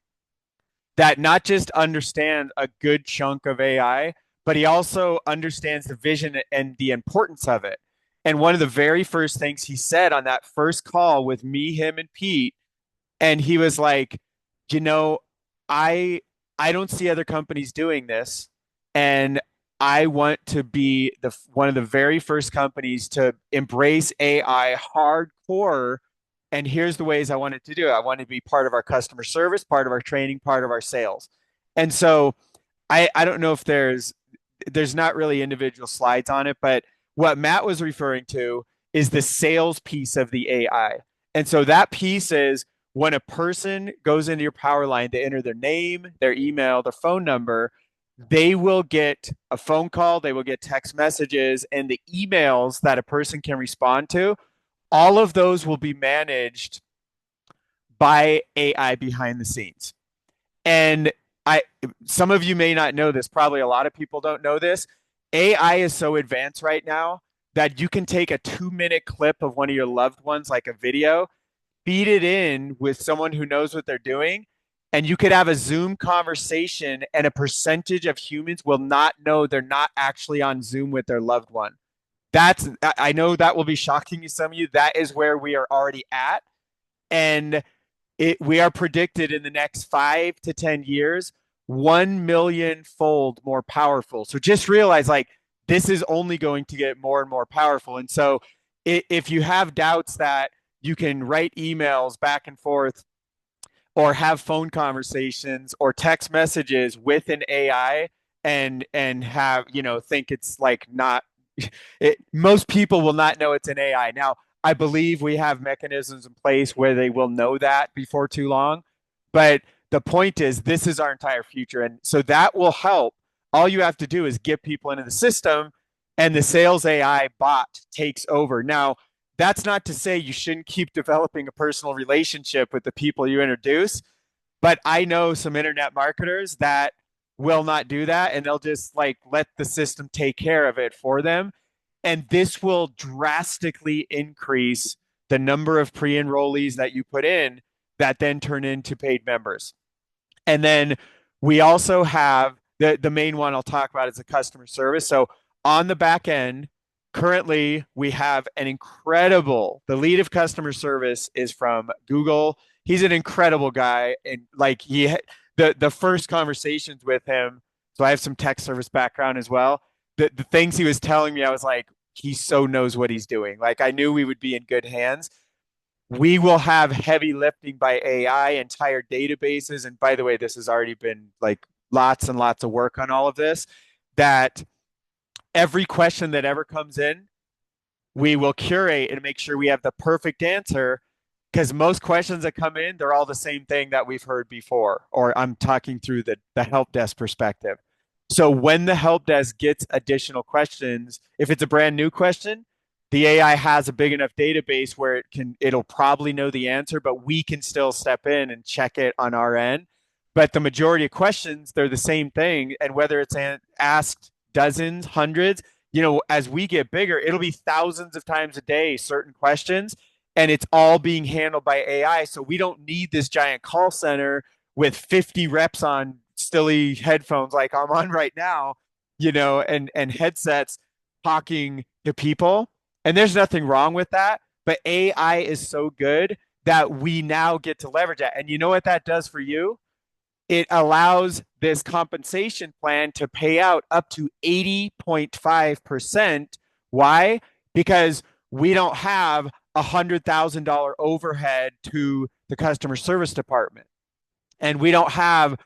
that not just understands a good chunk of AI, but he also understands the vision and the importance of it. And one of the very first things he said on that first call with me, him, and Pete, and he was like, you know, I I don't see other companies doing this, and I want to be the one of the very first companies to embrace AI hardcore. And here's the ways I wanted to do it. I want to be part of our customer service, part of our training, part of our sales. And so I don't know if there's not really individual slides on it, but what Matt was referring to is the sales piece of the AI. And so that piece is when a person goes into your power line, they enter their name, their email, their phone number, they will get a phone call, they will get text messages, and the emails that a person can respond to. All of those will be managed by AI behind the scenes. And I some of you may not know this, probably a lot of people don't know this. AI is so advanced right now that you can take a 2-minute clip of one of your loved ones, like a video, feed it in with someone who knows what they're doing, and you could have a Zoom conversation, and a percentage of humans will not know they're not actually on Zoom with their loved one. I know that will be shocking to some of you. That is where we are already at. And we are predicted in the next 5 to 10 years 1 million fold more powerful. So just realize like this is only going to get more and more powerful. And so if you have doubts that you can write emails back and forth or have phone conversations or text messages with an AI and have think it's like not most people will not know it's an AI. Now, I believe we have mechanisms in place where they will know that before too long. But the point is, this is our entire future. And so that will help. All you have to do is get people into the system, and the sales AI bot takes over. Now, that's not to say you shouldn't keep developing a personal relationship with the people you introduce. But I know some internet marketers that will not do that, and they'll just like let the system take care of it for them. And this will drastically increase the number of pre-enrollees that you put in that then turn into paid members. And then we also have the main one I'll talk about is the customer service. So on the back end, currently we have the lead of customer service is from Google. He's an incredible guy. And like the first conversations with him, so I have some tech service background as well. The things he was telling me, I was like, he so knows what he's doing. Like I knew we would be in good hands. We will have heavy lifting by AI, entire databases. And by the way, this has already been like lots and lots of work on all of this, that every question that ever comes in, we will curate and make sure we have the perfect answer, because most questions that come in, they're all the same thing that we've heard before, or I'm talking through the help desk perspective. So when the help desk gets additional questions, if it's a brand new question, the AI has a big enough database where it'll probably know the answer, but we can still step in and check it on our end. But the majority of questions, they're the same thing. And whether it's asked dozens, hundreds, as we get bigger, it'll be thousands of times a day, certain questions, and it's all being handled by AI. So we don't need this giant call center with 50 reps on silly headphones like I'm on right now, and headsets talking to people. And there's nothing wrong with that, but AI is so good that we now get to leverage that. And you know what that does for you? It allows this compensation plan to pay out up to 80.5%. Why? Because we don't have $100,000 overhead to the customer service department. And we don't have,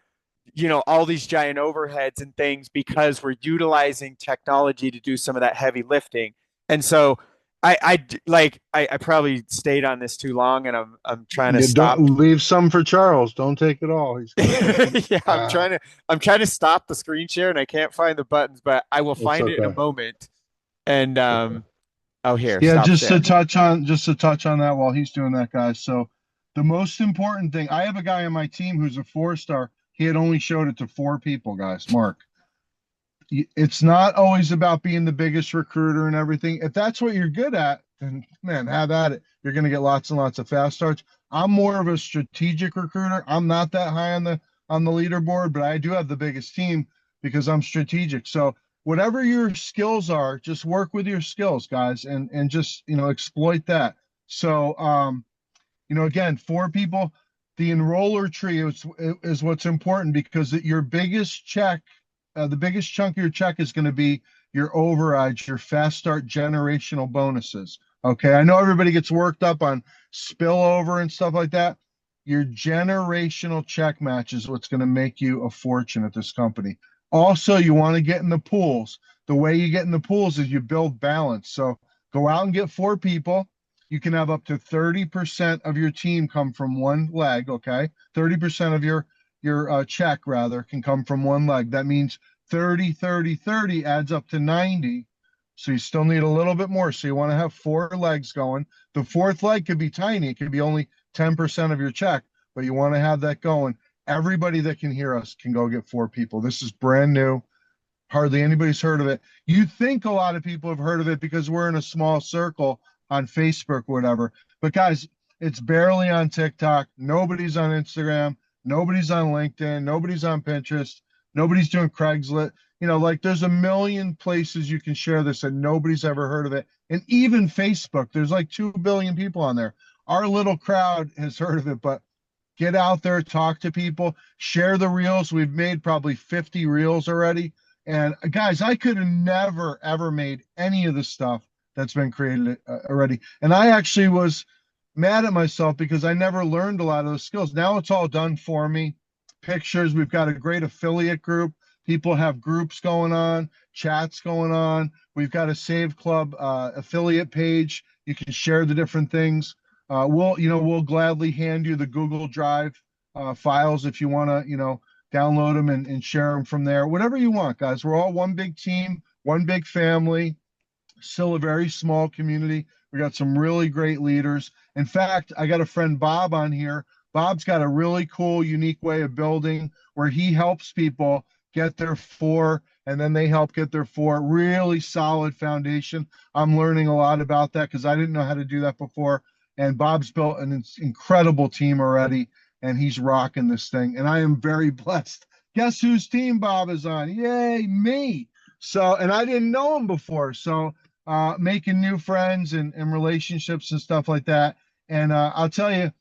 all these giant overheads and things, because we're utilizing technology to do some of that heavy lifting. And so I probably stayed on this too long, and I'm trying to stop. Don't leave some for Charles. Don't take it all. Yeah, I'm trying to stop the screen share, and I can't find the buttons, but I will find it in a moment. And here. Yeah, just to touch on that while he's doing that, guys. So the most important thing, I have a guy on my team who's a 4-star. He had only showed it to 4 people, guys. Mark. It's not always about being the biggest recruiter and everything. If that's what you're good at, then man, have at it. You're going to get lots and lots of fast starts. I'm more of a strategic recruiter. I'm not that high on the leaderboard, but I do have the biggest team because I'm strategic. So whatever your skills are, just work with your skills, guys, and just exploit that. So again, 4 people. The enroller tree is what's important, because your biggest check. The biggest chunk of your check is going to be your overrides, your fast start generational bonuses. Okay. I know everybody gets worked up on spillover and stuff like that. Your generational check match is what's going to make you a fortune at this company. Also, you want to get in the pools. The way you get in the pools is you build balance. So go out and get 4 people. You can have up to 30% of your team come from one leg. Okay. 30% of your check rather can come from one leg. That means 30 adds up to 90. So you still need a little bit more. So you want to have 4 legs going. The 4th leg could be tiny. It could be only 10% of your check, but you want to have that going. Everybody that can hear us can go get 4 people. This is brand new. Hardly anybody's heard of it. You think a lot of people have heard of it because we're in a small circle on Facebook or whatever. But guys, it's barely on TikTok. Nobody's on Instagram. Nobody's on LinkedIn. Nobody's on Pinterest. Nobody's doing Craigslist. There's a million places you can share this and nobody's ever heard of it. And even Facebook, there's like 2 billion people on there. Our little crowd has heard of it, but get out there, talk to people, share the reels. We've made probably 50 reels already. And guys, I could have never, ever made any of the stuff that's been created already. And I actually was mad at myself because I never learned a lot of those skills. Now it's all done for me. Pictures, we've got a great affiliate group. People have groups going on, chats going on. We've got a Save Club affiliate page. You can share the different things. We'll gladly hand you the Google Drive files if you want to, download them and share them from there. Whatever you want, guys. We're all one big team, one big family. Still a very small community. We got some really great leaders. In fact, I got a friend Bob on here. Bob's got a really cool, unique way of building where he helps people get their 4, and then they help get their 4. Really solid foundation. I'm learning a lot about that because I didn't know how to do that before. And Bob's built an incredible team already, and he's rocking this thing. And I am very blessed. Guess whose team Bob is on? Yay, me. So, and I didn't know him before. So, making new friends and relationships and stuff like that. And I'll tell you,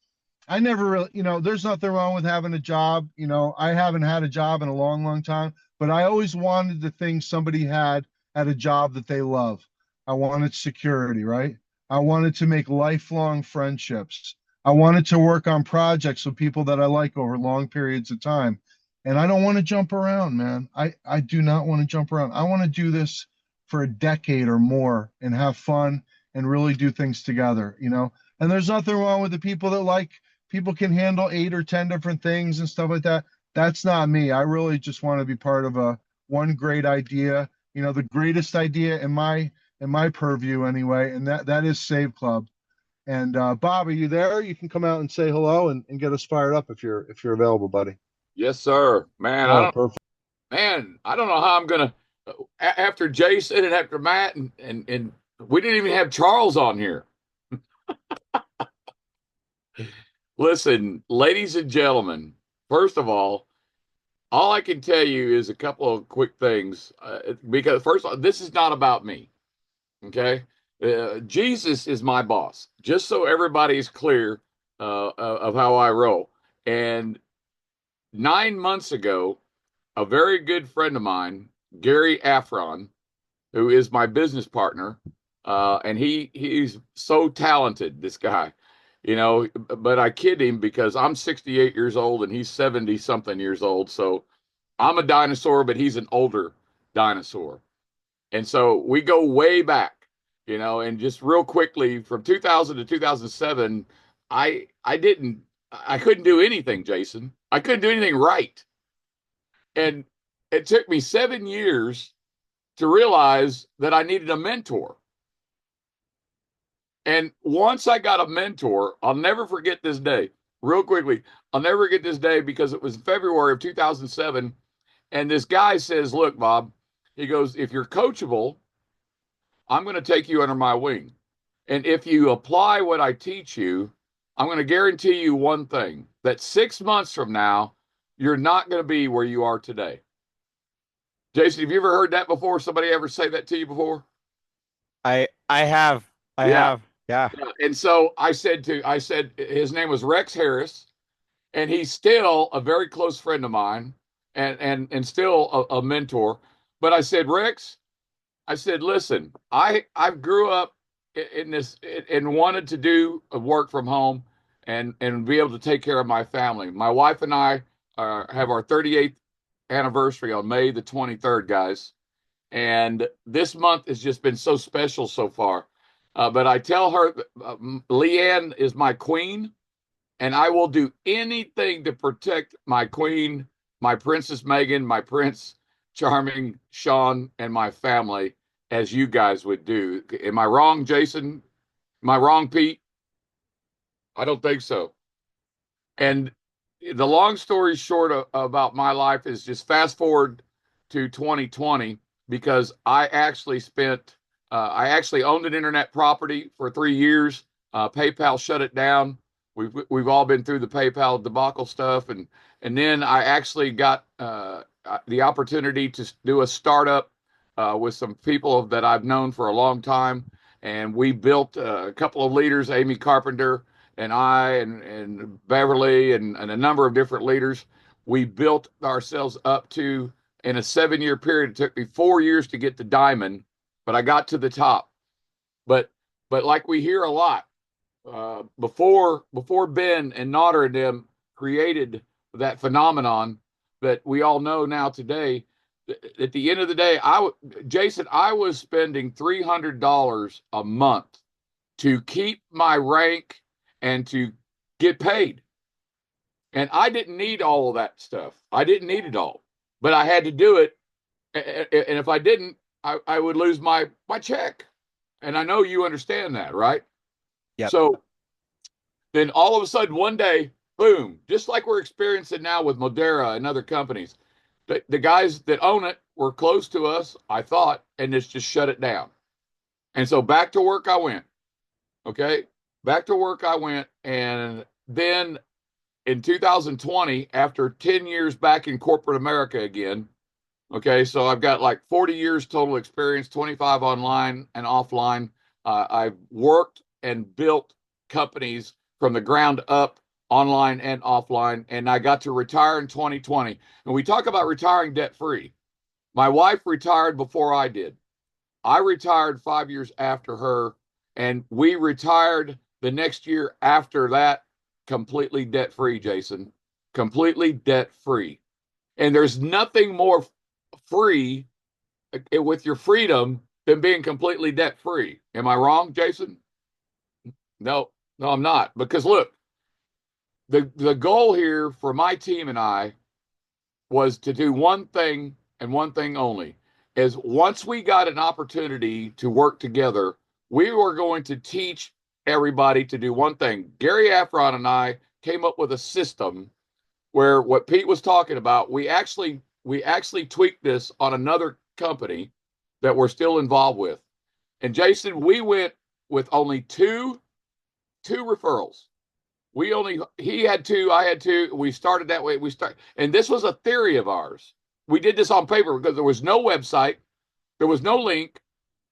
I never really, there's nothing wrong with having a job. I haven't had a job in a long, long time, but I always wanted the things somebody had at a job that they love. I wanted security, right? I wanted to make lifelong friendships. I wanted to work on projects with people that I like over long periods of time. And I don't want to jump around, man. I do not want to jump around. I want to do this for a decade or more and have fun and really do things together. And there's nothing wrong with the people that like people can handle 8 or 10 different things and stuff like that. That's not me. I really just want to be part of one great idea, the greatest idea in my purview anyway, and that is Save Club. And Bob, are you there? You can come out and say hello and get us fired up if you're available, buddy. Yes, sir. Man, Oh, perfect. I don't know how I'm gonna after Jason and after Matt and we didn't even have Charles on here. Listen, ladies and gentlemen, first of all I can tell you is a couple of quick things because first of all, this is not about me. Okay, Jesus is my boss. Just so everybody's clear of how I roll. And 9 months ago, a very good friend of mine, Gary Afron, who is my business partner, and he's so talented, this guy, but I kid him because I'm 68 years old and he's 70 something years old. So I'm a dinosaur, but he's an older dinosaur. And so we go way back, and just real quickly from 2000 to 2007, I couldn't do anything, Jason. I couldn't do anything right. And it took me 7 years to realize that I needed a mentor. And once I got a mentor, I'll never forget this day. Real quickly, I'll never forget this day because it was February of 2007. And this guy says, look, Bob, he goes, if you're coachable, I'm going to take you under my wing. And if you apply what I teach you, I'm going to guarantee you one thing, that 6 months from now, you're not going to be where you are today. Jason, have you ever heard that before? Somebody ever say that to you before? I have. I Yeah. have. Yeah. And so I said his name was Rex Harris, and he's still a very close friend of mine and still a mentor. But I said, Rex, listen, I grew up in this and wanted to do work from home and be able to take care of my family. My wife and I have our 38th anniversary on May the 23rd, guys. And this month has just been so special so far. But I tell her, Leanne is my queen, and I will do anything to protect my queen, my Princess Megan, my Prince Charming, Sean, and my family, as you guys would do. Am I wrong, Jason? Am I wrong, Pete? I don't think so. And the long story short about my life is just fast forward to 2020, because I actually owned an internet property for 3 years. PayPal shut it down. We've all been through the PayPal debacle stuff, and then I actually got the opportunity to do a startup with some people that I've known for a long time, and we built a couple of leaders, Amy Carpenter and I, and Beverly, and a number of different leaders. We built ourselves up to, in a 7-year period. It took me 4 years to get to diamond, but I got to the top. But like we hear a lot, before Ben and Nodder and them created that phenomenon that we all know now today, at the end of the day, Jason, I was spending $300 a month to keep my rank and to get paid. And I didn't need all of that stuff. I didn't need it all, but I had to do it. And if I didn't, I would lose my check. And I know you understand that, right? Yep. So then all of a sudden, one day, boom, just like we're experiencing now with Modera and other companies, the guys that own it were close to us, I thought, and it's just shut it down. And so back to work I went. Okay. Back to work I went. And then in 2020, after 10 years back in corporate America again, okay, so I've got like 40 years total experience, 25 online and offline. I've worked and built companies from the ground up, online and offline, and I got to retire in 2020. And we talk about retiring debt free. My wife retired before I did. I retired 5 years after her, and we retired the next year after that completely debt free, Jason. Completely debt free. And there's nothing more free with your freedom than being completely debt free. Am I wrong, Jason? No, no, I'm not. Because look, the goal here for my team and I was to do one thing and one thing only. Is once we got an opportunity to work together, we were going to teach everybody to do one thing. Gary Afron and I came up with a system where what Pete was talking about, we actually tweaked this on another company that we're still involved with. And Jason, we went with only two referrals. He had two, I had two. We started that way. And this was a theory of ours. We did this on paper because there was no website, there was no link.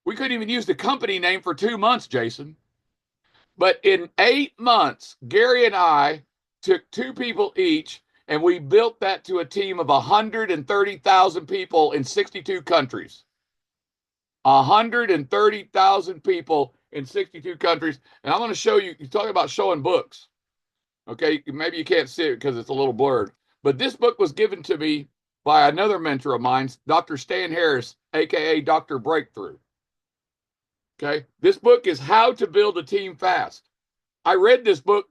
We couldn't even use the company name for 2 months, Jason. But in 8 months, Gary and I took two people each, and we built that to a team of 130,000 people in 62 countries. 130,000 people in 62 countries. And I'm going to show you, you're talking about showing books. Okay, maybe you can't see it because it's a little blurred. But this book was given to me by another mentor of mine, Dr. Stan Harris, aka Dr. Breakthrough. Okay, this book is How to Build a Team Fast. I read this book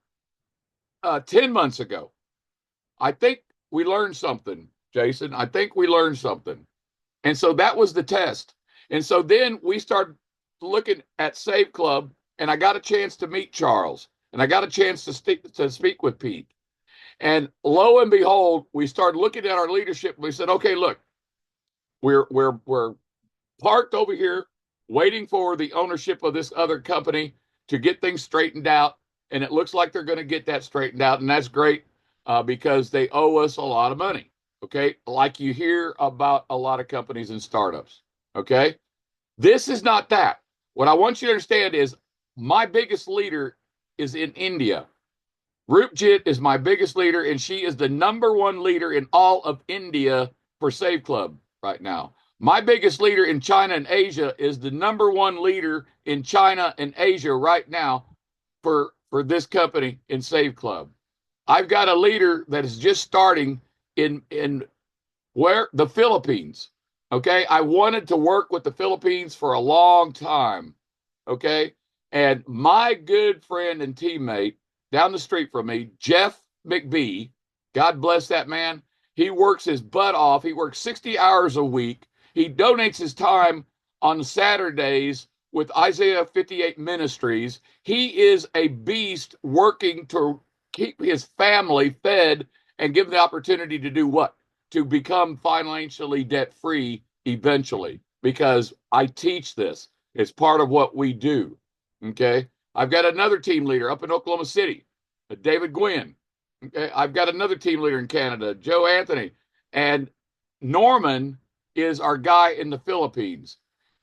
10 months ago. I think we learned something, Jason. I think we learned something. And so that was the test. And so then we started looking at Save Club, and I got a chance to meet Charles, and I got a chance to speak with Pete. And lo and behold, we started looking at our leadership. We said, okay, look, we're parked over here waiting for the ownership of this other company to get things straightened out. And it looks like they're going to get that straightened out. And that's great because they owe us a lot of money. Okay. Like you hear about a lot of companies and startups. Okay. This is not that. What I want you to understand is my biggest leader is in India. Rupjit is my biggest leader, and she is the #1 leader in all of India for Save Club right now. My biggest leader in China and Asia is the #1 leader in China and Asia right now for this company in Save Club. I've got a leader that is just starting in where the Philippines. Okay, I wanted to work with the Philippines for a long time. Okay, and my good friend and teammate down the street from me, Jeff McBee, God bless that man. He works his butt off. He works 60 hours a week. He donates his time on Saturdays with Isaiah 58 Ministries. He is a beast working to keep his family fed and give them the opportunity to do what? To become financially debt free eventually, because I teach this. It's part of what we do. Okay. I've got another team leader up in Oklahoma City, David Gwynn. Okay. I've got another team leader in Canada, Joe Anthony. And Norman is our guy in the Philippines.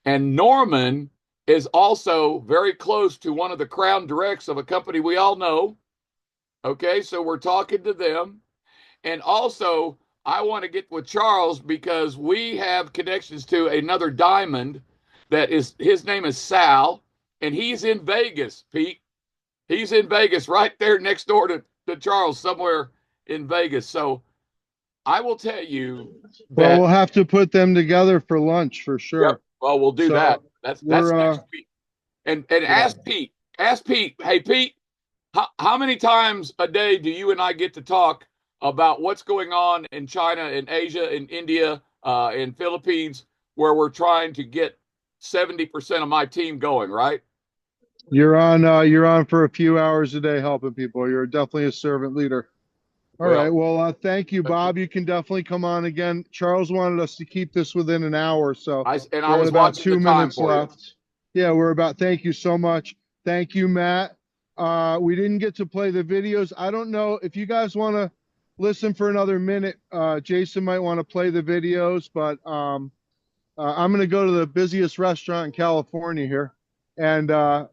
And Norman is also very close to one of the crown directs of a company we all know. Okay. So we're talking to them. And also, I want to get with Charles because we have connections to another diamond that is, his name is Sal. And he's in Vegas, Pete. He's in Vegas, right there next door to Charles, somewhere in Vegas. So I will tell you that. Well, we'll have to put them together for lunch for sure. Yep, well, we'll do that. That's next week. And yeah. Ask Pete. Hey, Pete, how many times a day do you and I get to talk about what's going on in China, in Asia, in India, in Philippines, where we're trying to get 70% of my team going, right? You're on for a few hours a day helping people. You're definitely a servant leader. All right. Well, thank you, Bob. You can definitely come on again. Charles wanted us to keep this within an hour, so I was about 2 minutes left. Yeah, thank you so much. Thank you, Matt. We didn't get to play the videos. I don't know if you guys want to listen for another minute. Jason might want to play the videos, but I'm going to go to the busiest restaurant in California here. And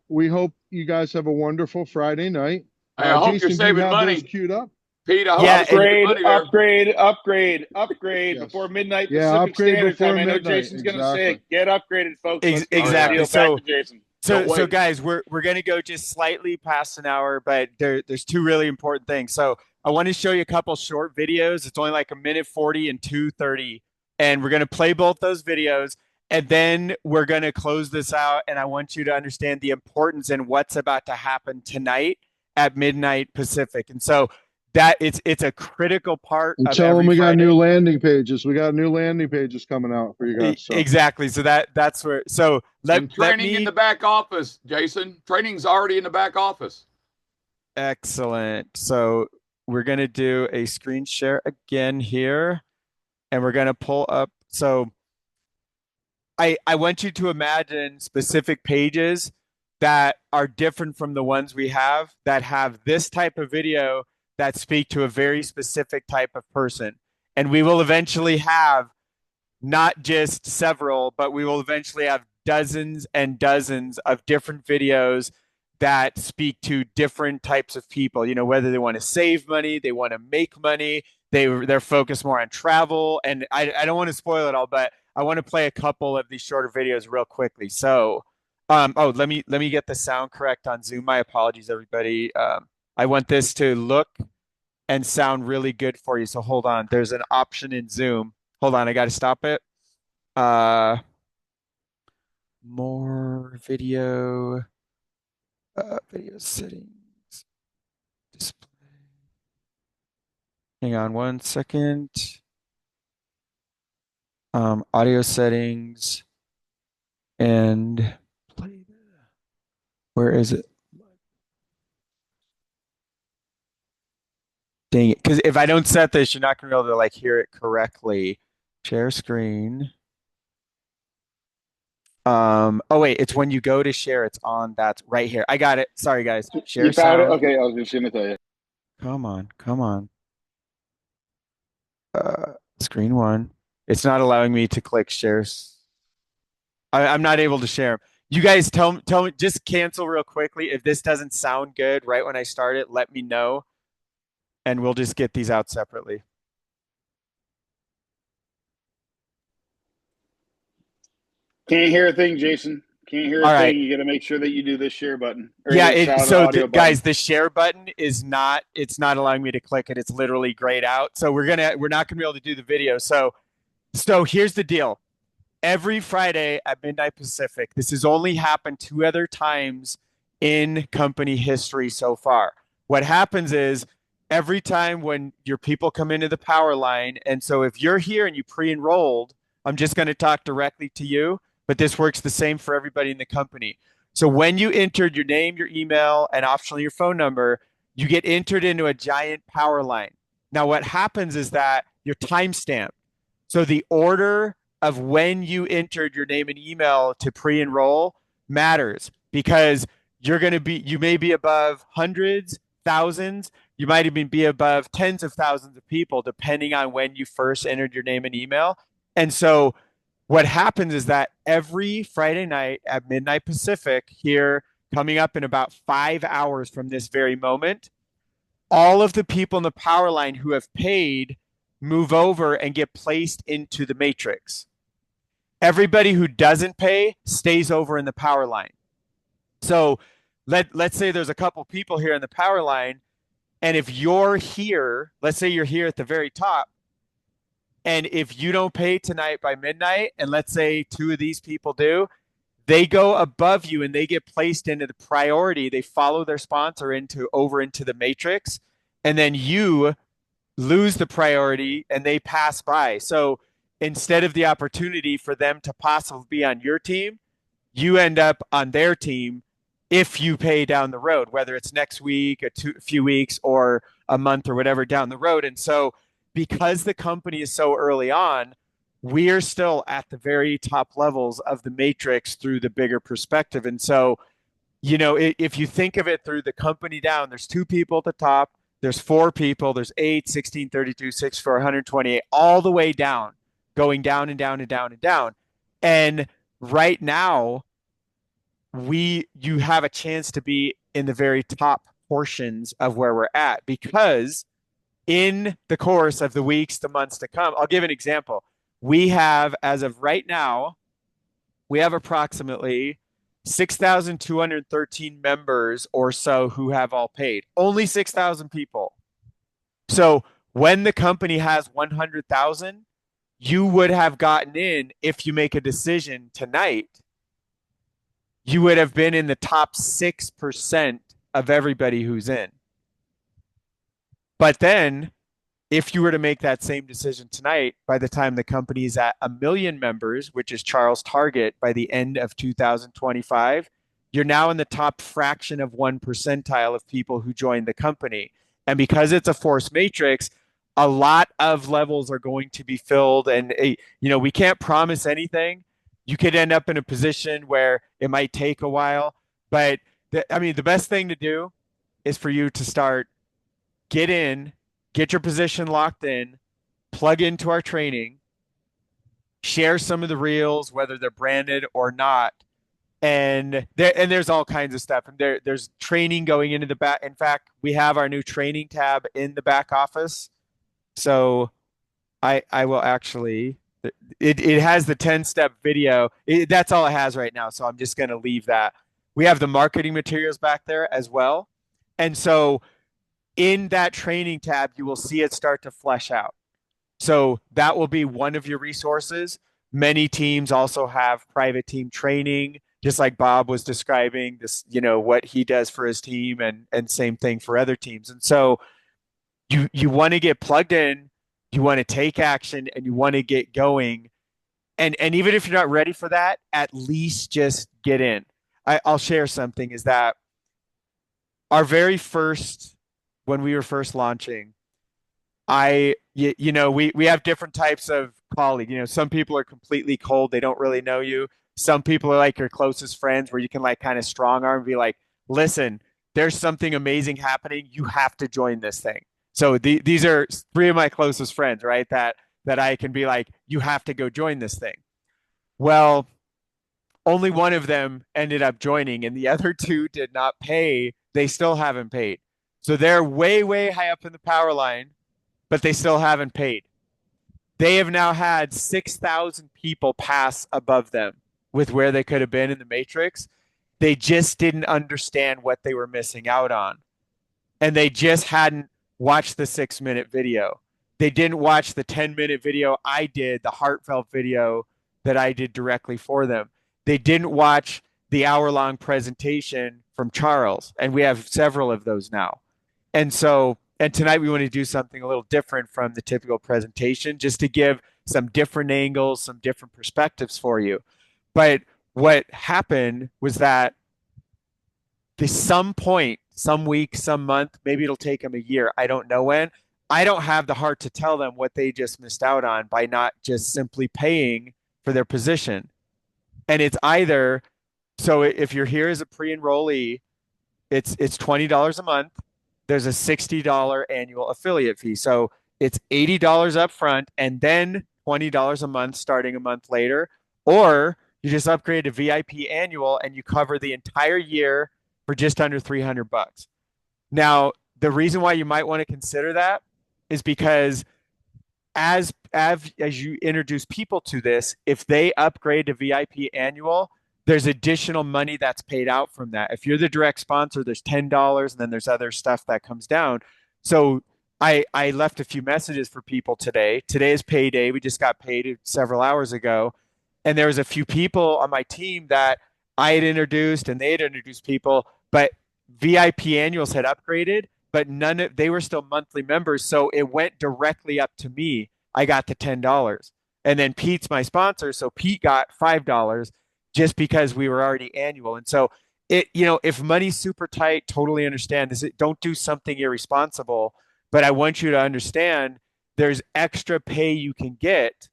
we hope you guys have a wonderful Friday night. I hope Jason, you're saving do you have money. those queued up? Pete, I hope Yeah, you're saving money there. upgrade Yes. before midnight Yeah, Pacific upgrade Standard before Time. I know midnight, Jason's going to say it. exactly. Get upgraded, folks. Let's get this Exactly. deal So- back to Jason. So Don't wait. guys, we're gonna go just slightly past an hour, but there's two really important things. So I want to show you a couple short videos. It's only like 1:40 and 2:30, and we're gonna play both those videos, and then we're gonna close this out. And I want you to understand the importance and what's about to happen tonight at midnight Pacific. And so that it's a critical part And of tell them every we got Friday. new landing pages. We got new landing pages coming out for you guys. So. Exactly. So that's where. So And training in the back office, Jason. Training's already in the back office. Excellent. So we're going to do a screen share again here, and we're going to pull up. So I want you to imagine specific pages that are different from the ones we have that have this type of video that speak to a very specific type of person. And we will eventually have not just several, but we will eventually have dozens and dozens of different videos that speak to different types of people, you know, whether they want to save money, they want to make money, they're focused more on travel. And I don't want to spoil it all, but I want to play a couple of these shorter videos real quickly. So, let me get the sound correct on Zoom. My apologies, everybody. I want this to look and sound really good for you. So hold on. There's an option in Zoom. Hold on, I got to stop it. More video. Video settings. Display. Hang on one second. Audio settings. And play. Where is it? Dang it. Because if I don't set this, you're not going to be able to like hear it correctly. Share screen. Oh wait, it's when you go to share, it's on. That's right here. I got it. Sorry guys. Share You found it? sound. Okay, I was just going to tell you. Come on. Screen one. It's not allowing me to click shares. I'm not able to share. You guys tell me, just cancel real quickly. If this doesn't sound good right when I start it, let me know. And we'll just get these out separately. Can't hear a thing, Jason. Can't hear a All thing. right. You got to make sure that you do this share button. Or Yeah, the sound so audio guys, button. the share button is not, it's not allowing me to click it. It's literally grayed out. So we're not gonna be able to do the video. So here's the deal. Every Friday at midnight Pacific, this has only happened 2 other times in company history so far. What happens is every time when your people come into the power line, and so if you're here and you pre-enrolled, I'm just going to talk directly to you, but this works the same for everybody in the company. So when you entered your name, your email, and optionally your phone number, you get entered into a giant power line. Now what happens is that you're timestamped. So the order of when you entered your name and email to pre-enroll matters, because you may be above hundreds, thousands, you might even be above tens of thousands of people, depending on when you first entered your name and email. And so what happens is that every Friday night at midnight Pacific, here coming up in about 5 hours from this very moment, all of the people in the power line who have paid move over and get placed into the matrix. Everybody who doesn't pay stays over in the power line. So let's say there's a couple people here in the power line, and if you're here, let's say you're here at the very top, and if you don't pay tonight by midnight, and let's say 2 of these people do, they go above you and they get placed into the priority. They follow their sponsor over into the matrix, and then you lose the priority and they pass by. So instead of the opportunity for them to possibly be on your team, you end up on their team if you pay down the road, whether it's next week, a few weeks, or a month or whatever down the road. And so because the company is so early on, we're still at the very top levels of the matrix through the bigger perspective. And so if you think of it through the company down, there's 2 people at the top, there's 4 people, there's 8, 16, 32, 64, 128, all the way down, going down and down and down and down. And right now, you have a chance to be in the very top portions of where we're at, because in the course of the weeks, the months to come, I'll give an example. We have, as of right now, we have approximately 6,213 members or so who have all paid. Only 6,000 people. So when the company has 100,000, you would have gotten in, if you make a decision tonight, you would have been in the top 6% of everybody who's in. But then, if you were to make that same decision tonight, by the time the company is at 1 million members, which is Charles' target by the end of 2025, you're now in the top fraction of 1 percentile of people who join the company. And because it's a force matrix, a lot of levels are going to be filled. And, we can't promise anything. You could end up in a position where it might take a while. But, the best thing to do is for you to start, get in, get your position locked in, plug into our training, share some of the reels, whether they're branded or not. And there's all kinds of stuff. And there's training going into the back. In fact, we have our new training tab in the back office. So I will actually, it has the 10-step video. That's all it has right now. So I'm just going to leave that. We have the marketing materials back there as well. And so in that training tab, you will see it start to flesh out. So that will be one of your resources. Many teams also have private team training, just like Bob was describing this, what he does for his team, and same thing for other teams. And so you want to get plugged in, you want to take action, and you want to get going. And even if you're not ready for that, at least just get in. I'll share something, is that our very first, when we were first launching, we have different types of colleague. Some people are completely cold. They don't really know you. Some people are like your closest friends, where you can like kind of strong arm and be like, listen, there's something amazing happening. You have to join this thing. So these are 3 of my closest friends, right? That I can be like, you have to go join this thing. Well, only one of them ended up joining, and the other 2 did not pay. They still haven't paid. So they're way, way high up in the power line, but they still haven't paid. They have now had 6,000 people pass above them with where they could have been in the matrix. They just didn't understand what they were missing out on. And they just hadn't watched the 6-minute video. They didn't watch the 10-minute video I did, the heartfelt video that I did directly for them. They didn't watch the hour-long presentation from Charles, and we have several of those now. And tonight we want to do something a little different from the typical presentation, just to give some different angles, some different perspectives for you. But what happened was that at some point, some week, some month, maybe it'll take them a year, I don't know when, I don't have the heart to tell them what they just missed out on by not just simply paying for their position. And it's either, so if you're here as a pre-enrollee, it's $20 a month. There's a $60 annual affiliate fee. So it's $80 up front and then $20 a month starting a month later. Or you just upgrade to VIP annual and you cover the entire year for just under $300. Now, the reason why you might want to consider that is because as you introduce people to this, if they upgrade to VIP annual, there's additional money that's paid out from that. If you're the direct sponsor, there's $10, and then there's other stuff that comes down. So I left a few messages for people today. Today is payday. We just got paid several hours ago. And there was a few people on my team that I had introduced, and they had introduced people, but VIP annuals had upgraded, but they were still monthly members. So it went directly up to me. I got the $10. And then Pete's my sponsor. So Pete got $5 just because we were already annual. And so if money's super tight, totally understand this. Don't do something irresponsible, but I want you to understand there's extra pay you can get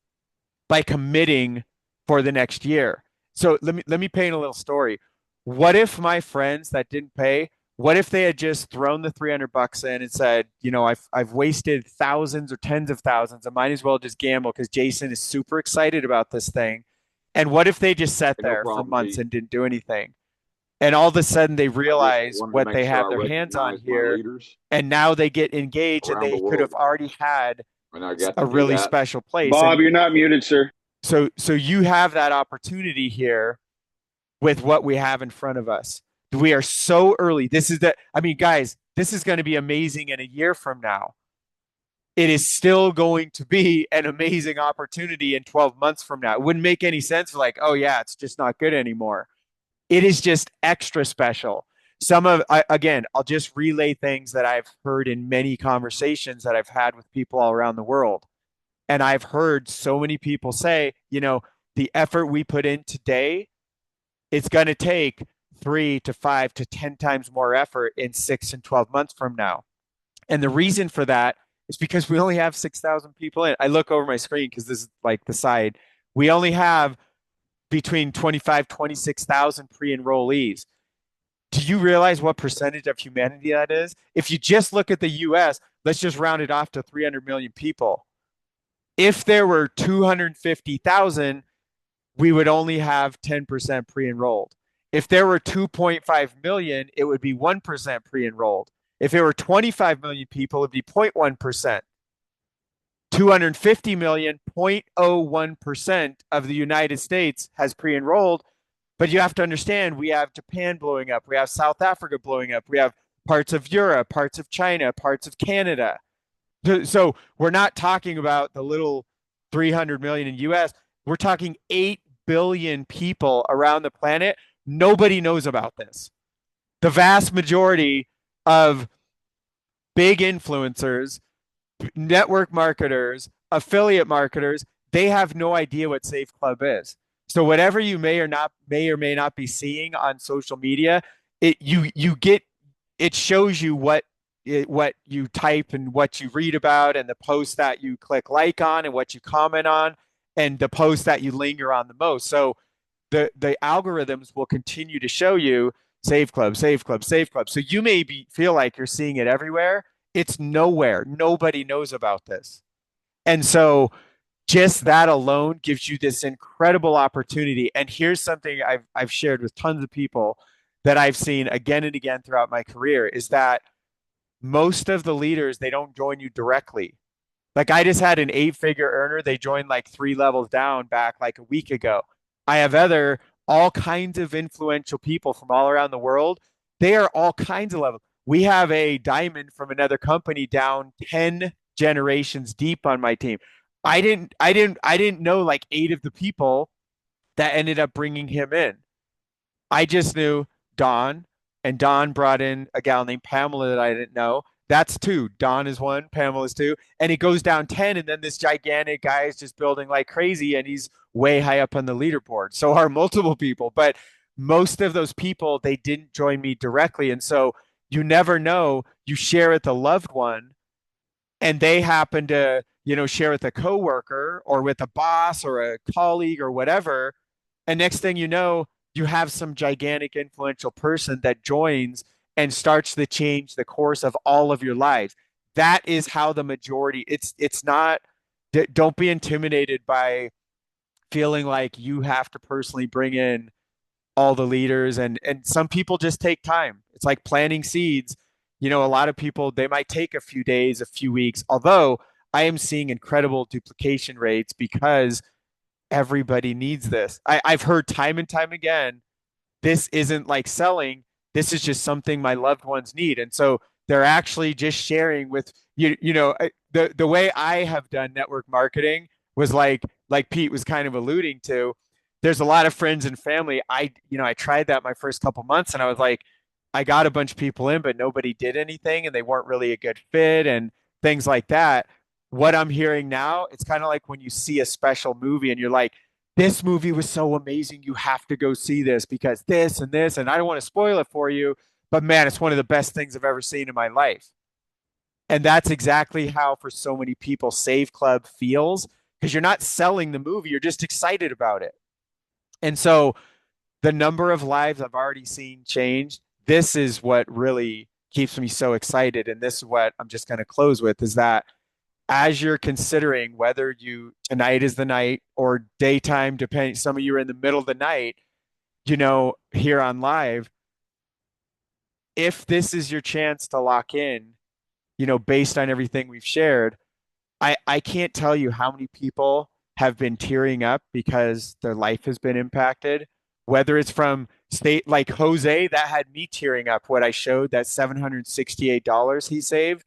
by committing for the next year. So let me paint a little story. What if my friends that didn't pay, what if they had just thrown the $300 in and said, I've wasted thousands or tens of thousands. I might as well just gamble because Jason is super excited about this thing. And what if they just sat No there for problem, months Pete. and didn't do anything? And all of a sudden they I just realize wanted to what make they sure have I their hands on recognize my here, leaders and now they get engaged and around the they could have world. already had And I got a to do really that. special place. Bob, And you're not muted, sir. so you have that opportunity here with what we have in front of us. We are so early. Guys, this is going to be amazing in a year from now. It is still going to be an amazing opportunity in 12 months from now. It wouldn't make any sense like, oh yeah, it's just not good anymore. It is just extra special. Again, I'll just relay things that I've heard in many conversations that I've had with people all around the world. And I've heard so many people say, the effort we put in today, it's going to take 3 to 5 to 10 times more effort in 6 and 12 months from now. And the reason for that is because we only have 6,000 people in. I look over my screen because this is like the side. We only have between 25, 26,000 pre-enrollees. Do you realize what percentage of humanity that is? If you just look at the US, let's just round it off to 300 million people. If there were 250,000, we would only have 10% pre-enrolled. If there were 2.5 million, it would be 1% pre-enrolled. If it were 25 million people, it'd be 0.1%. 250 million, 0.01% of the United States has pre-enrolled. But you have to understand, we have Japan blowing up. We have South Africa blowing up. We have parts of Europe, parts of China, parts of Canada. So we're not talking about the little 300 million in US. We're talking 8 billion people around the planet. Nobody knows about this. The vast majority of big influencers, network marketers, affiliate marketers, they have no idea what Safe Club is. So whatever you may or may not be seeing on social media, it shows you what you type and what you read about, and the posts that you click like on and what you comment on, and the posts that you linger on the most. So the algorithms will continue to show you Safe Club, Safe Club, Safe Club. So you may feel like you're seeing it everywhere. It's nowhere. Nobody knows about this. And so just that alone gives you this incredible opportunity. And here's something I've shared with tons of people that I've seen again and again throughout my career is that most of the leaders, they don't join you directly. Like I just had an 8-figure earner. They joined like 3 levels down back like a week ago. I have all kinds of influential people from all around the world. They are all kinds of levels. We have a diamond from another company down 10 generations deep on my team. I didn't know like 8 of the people that ended up bringing him in. I just knew Don, and Don brought in a gal named Pamela that I didn't know. That's 2. Don is 1, Pamela is 2, and it goes down 10, and then this gigantic guy is just building like crazy, and he's way high up on the leaderboard. So are multiple people, but most of those people, they didn't join me directly, and so you never know. You share with a loved one, and they happen to share with a coworker or with a boss or a colleague or whatever, and next thing you know, you have some gigantic influential person that joins and starts to change the course of all of your lives. That is how the majority. It's not. Don't be intimidated by feeling like you have to personally bring in all the leaders, and some people just take time. It's like planting seeds. A lot of people, they might take a few days, a few weeks, although I am seeing incredible duplication rates because everybody needs this. I've heard time and time again, this isn't like selling. This is just something my loved ones need. And so they're actually just sharing with the way I have done network marketing was like Pete was kind of alluding to. There's a lot of friends and family. I tried that my first couple months, and I was like, I got a bunch of people in, but nobody did anything, and they weren't really a good fit and things like that. What I'm hearing now, it's kind of like when you see a special movie and you're like, this movie was so amazing. You have to go see this because this and this, and I don't want to spoil it for you, but man, it's one of the best things I've ever seen in my life. And that's exactly how for so many people Save Club feels, because you're not selling the movie, you're just excited about it. And so the number of lives I've already seen change, this is what really keeps me so excited. And this is what I'm just going to close with, is that as you're considering whether tonight is the night or daytime, depending, some of you are in the middle of the night, here on live, if this is your chance to lock in, based on everything we've shared, I can't tell you how many people have been tearing up because their life has been impacted, whether it's from state like Jose, that had me tearing up. What I showed, that $768 he saved,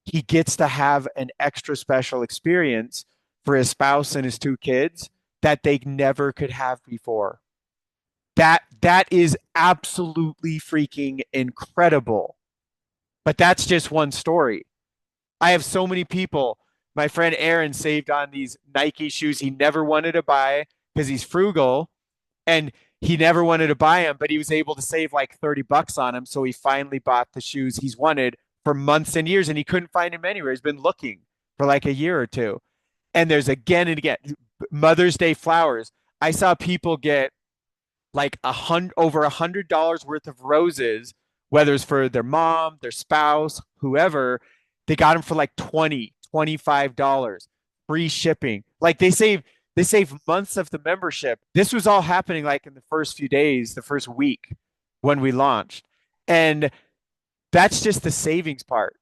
he gets to have an extra special experience for his spouse and his two kids that they never could have before. That is absolutely freaking incredible. But that's just one story. I have so many people. My friend Aaron saved on these Nike shoes he never wanted to buy because he's frugal, and he never wanted to buy them, but he was able to save like $30 on them. So he finally bought the shoes he's wanted for months and years, and he couldn't find him anywhere. He's been looking for like a year or two. And there's again and again, Mother's Day flowers. I saw people get like over $100 worth of roses, whether it's for their mom, their spouse, whoever. They got them for like $20, $25, free shipping. Like they save months of the membership. This was all happening like in the first few days, the first week when we launched. And that's just the savings part.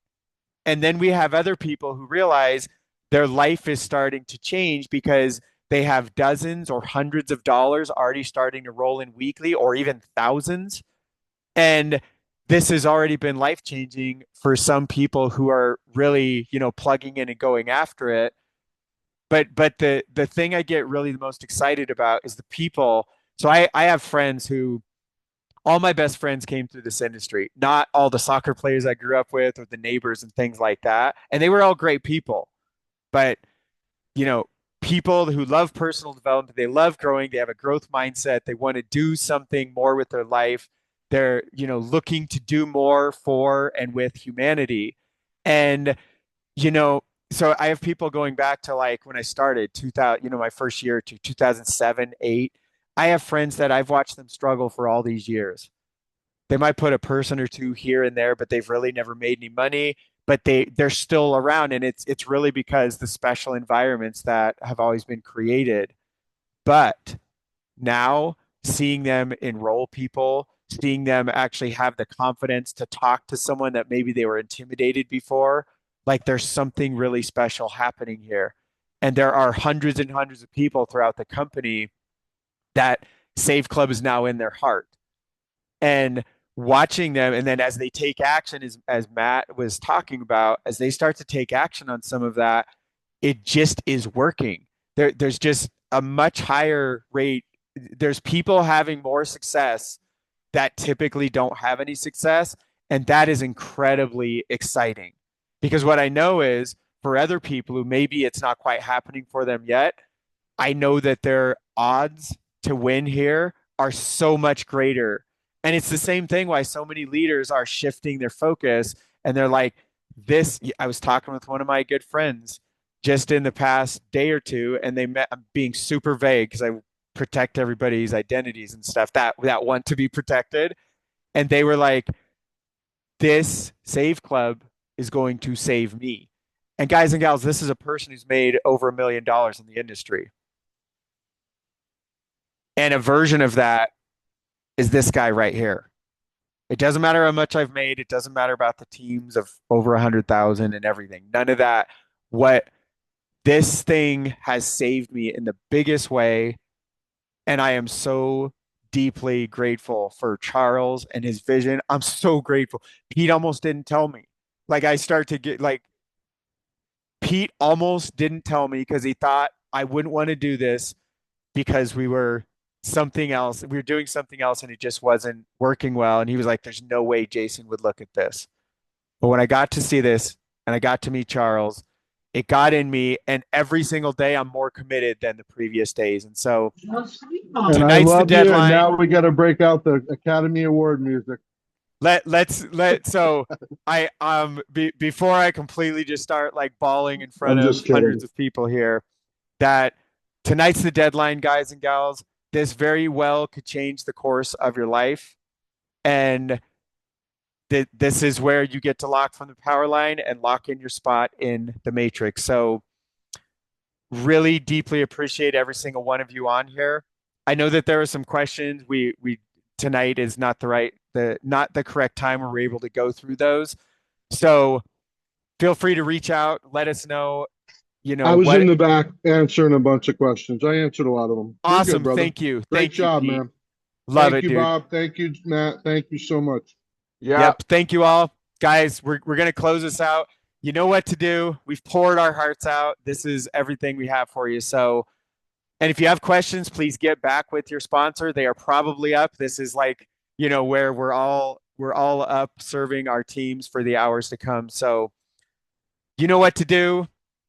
And then we have other people who realize their life is starting to change because they have dozens or hundreds of dollars already starting to roll in weekly, or even thousands. And this has already been life-changing for some people who are really, plugging in and going after it. But the thing I get really the most excited about is the people. So I have friends who, all my best friends came through this industry, not all the soccer players I grew up with or the neighbors and things like that. And they were all great people. But, people who love personal development, they love growing, they have a growth mindset, they want to do something more with their life. They're, looking to do more for and with humanity. And, so I have people going back to like when I started 2000, my first year to 2007, 8. I have friends that I've watched them struggle for all these years. They might put a person or two here and there, but they've really never made any money, but they're still around. And it's really because the special environments that have always been created. But now seeing them enroll people, seeing them actually have the confidence to talk to someone that maybe they were intimidated before, like there's something really special happening here. And there are hundreds and hundreds of people throughout the company that Save Club is now in their heart. And watching them, and then as they take action, as Matt was talking about, as they start to take action on some of that, it just is working. There's just a much higher rate. There's people having more success that typically don't have any success. And that is incredibly exciting, because what I know is for other people who maybe it's not quite happening for them yet, I know that their odds to win here are so much greater. And it's the same thing why so many leaders are shifting their focus. And they're like, I was talking with one of my good friends just in the past day or two, and I'm being super vague because I protect everybody's identities and stuff that want to be protected. And they were like, this Save Club is going to save me. And guys and gals, this is a person who's made over $1 million in the industry. And a version of that is this guy right here. It doesn't matter how much I've made. It doesn't matter about the teams of over 100,000 and everything. None of that. What this thing has saved me in the biggest way. And I am so deeply grateful for Charles and his vision. I'm so grateful. Pete almost didn't tell me. Like I start to get like, Pete almost didn't tell me because he thought I wouldn't want to do this because we were something else. We were doing something else and it just wasn't working well. And he was like, there's no way Jason would look at this. But when I got to see this and I got to meet Charles, it got in me, and every single day I'm more committed than the previous days. And so tonight's the deadline. Now we got to break out the Academy Award music. So I before I completely just start like bawling in front of hundreds of people here, that tonight's the deadline, guys and gals. this very well could change the course of your life. And this is where you get to lock from the power line and lock in your spot in the matrix. So really deeply appreciate every single one of you on here. I know that there are some questions. We tonight is not the correct time where we're able to go through those. So feel free to reach out. Let us know. I was in the back answering a bunch of questions. I answered a lot of them. You're Awesome. good, brother. Thank you. Great Thank job, you, Pete. man. Love Thank it, you, dude. Bob. Thank you, Matt. Thank you so much. Yeah. Yep. Thank you all. Guys, we're going to close this out. You know what to do. We've poured our hearts out. This is everything we have for you. So, and if you have questions, please get back with your sponsor. They are probably up. This is like, where we're all up serving our teams for the hours to come. So you know what to do.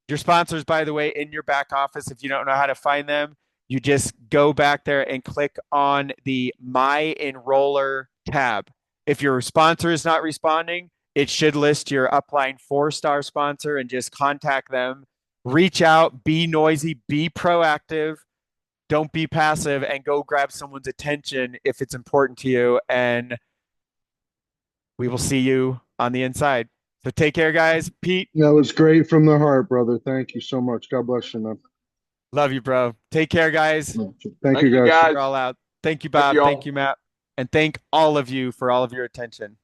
Your sponsors, by the way, in your back office. If you don't know how to find them, you just go back there and click on the My Enroller tab. If your sponsor is not responding, it should list your upline 4-star sponsor, and just contact them. Reach out, be noisy, be proactive. Don't be passive, and go grab someone's attention if it's important to you. And we will see you on the inside. So take care, guys. Pete. That was great from the heart, brother. Thank you so much. God bless you, man. Love you, bro. Take care, guys. Thank you, guys. We're all out. Thank you, Bob. Thank you, Matt. And thank all of you for all of your attention.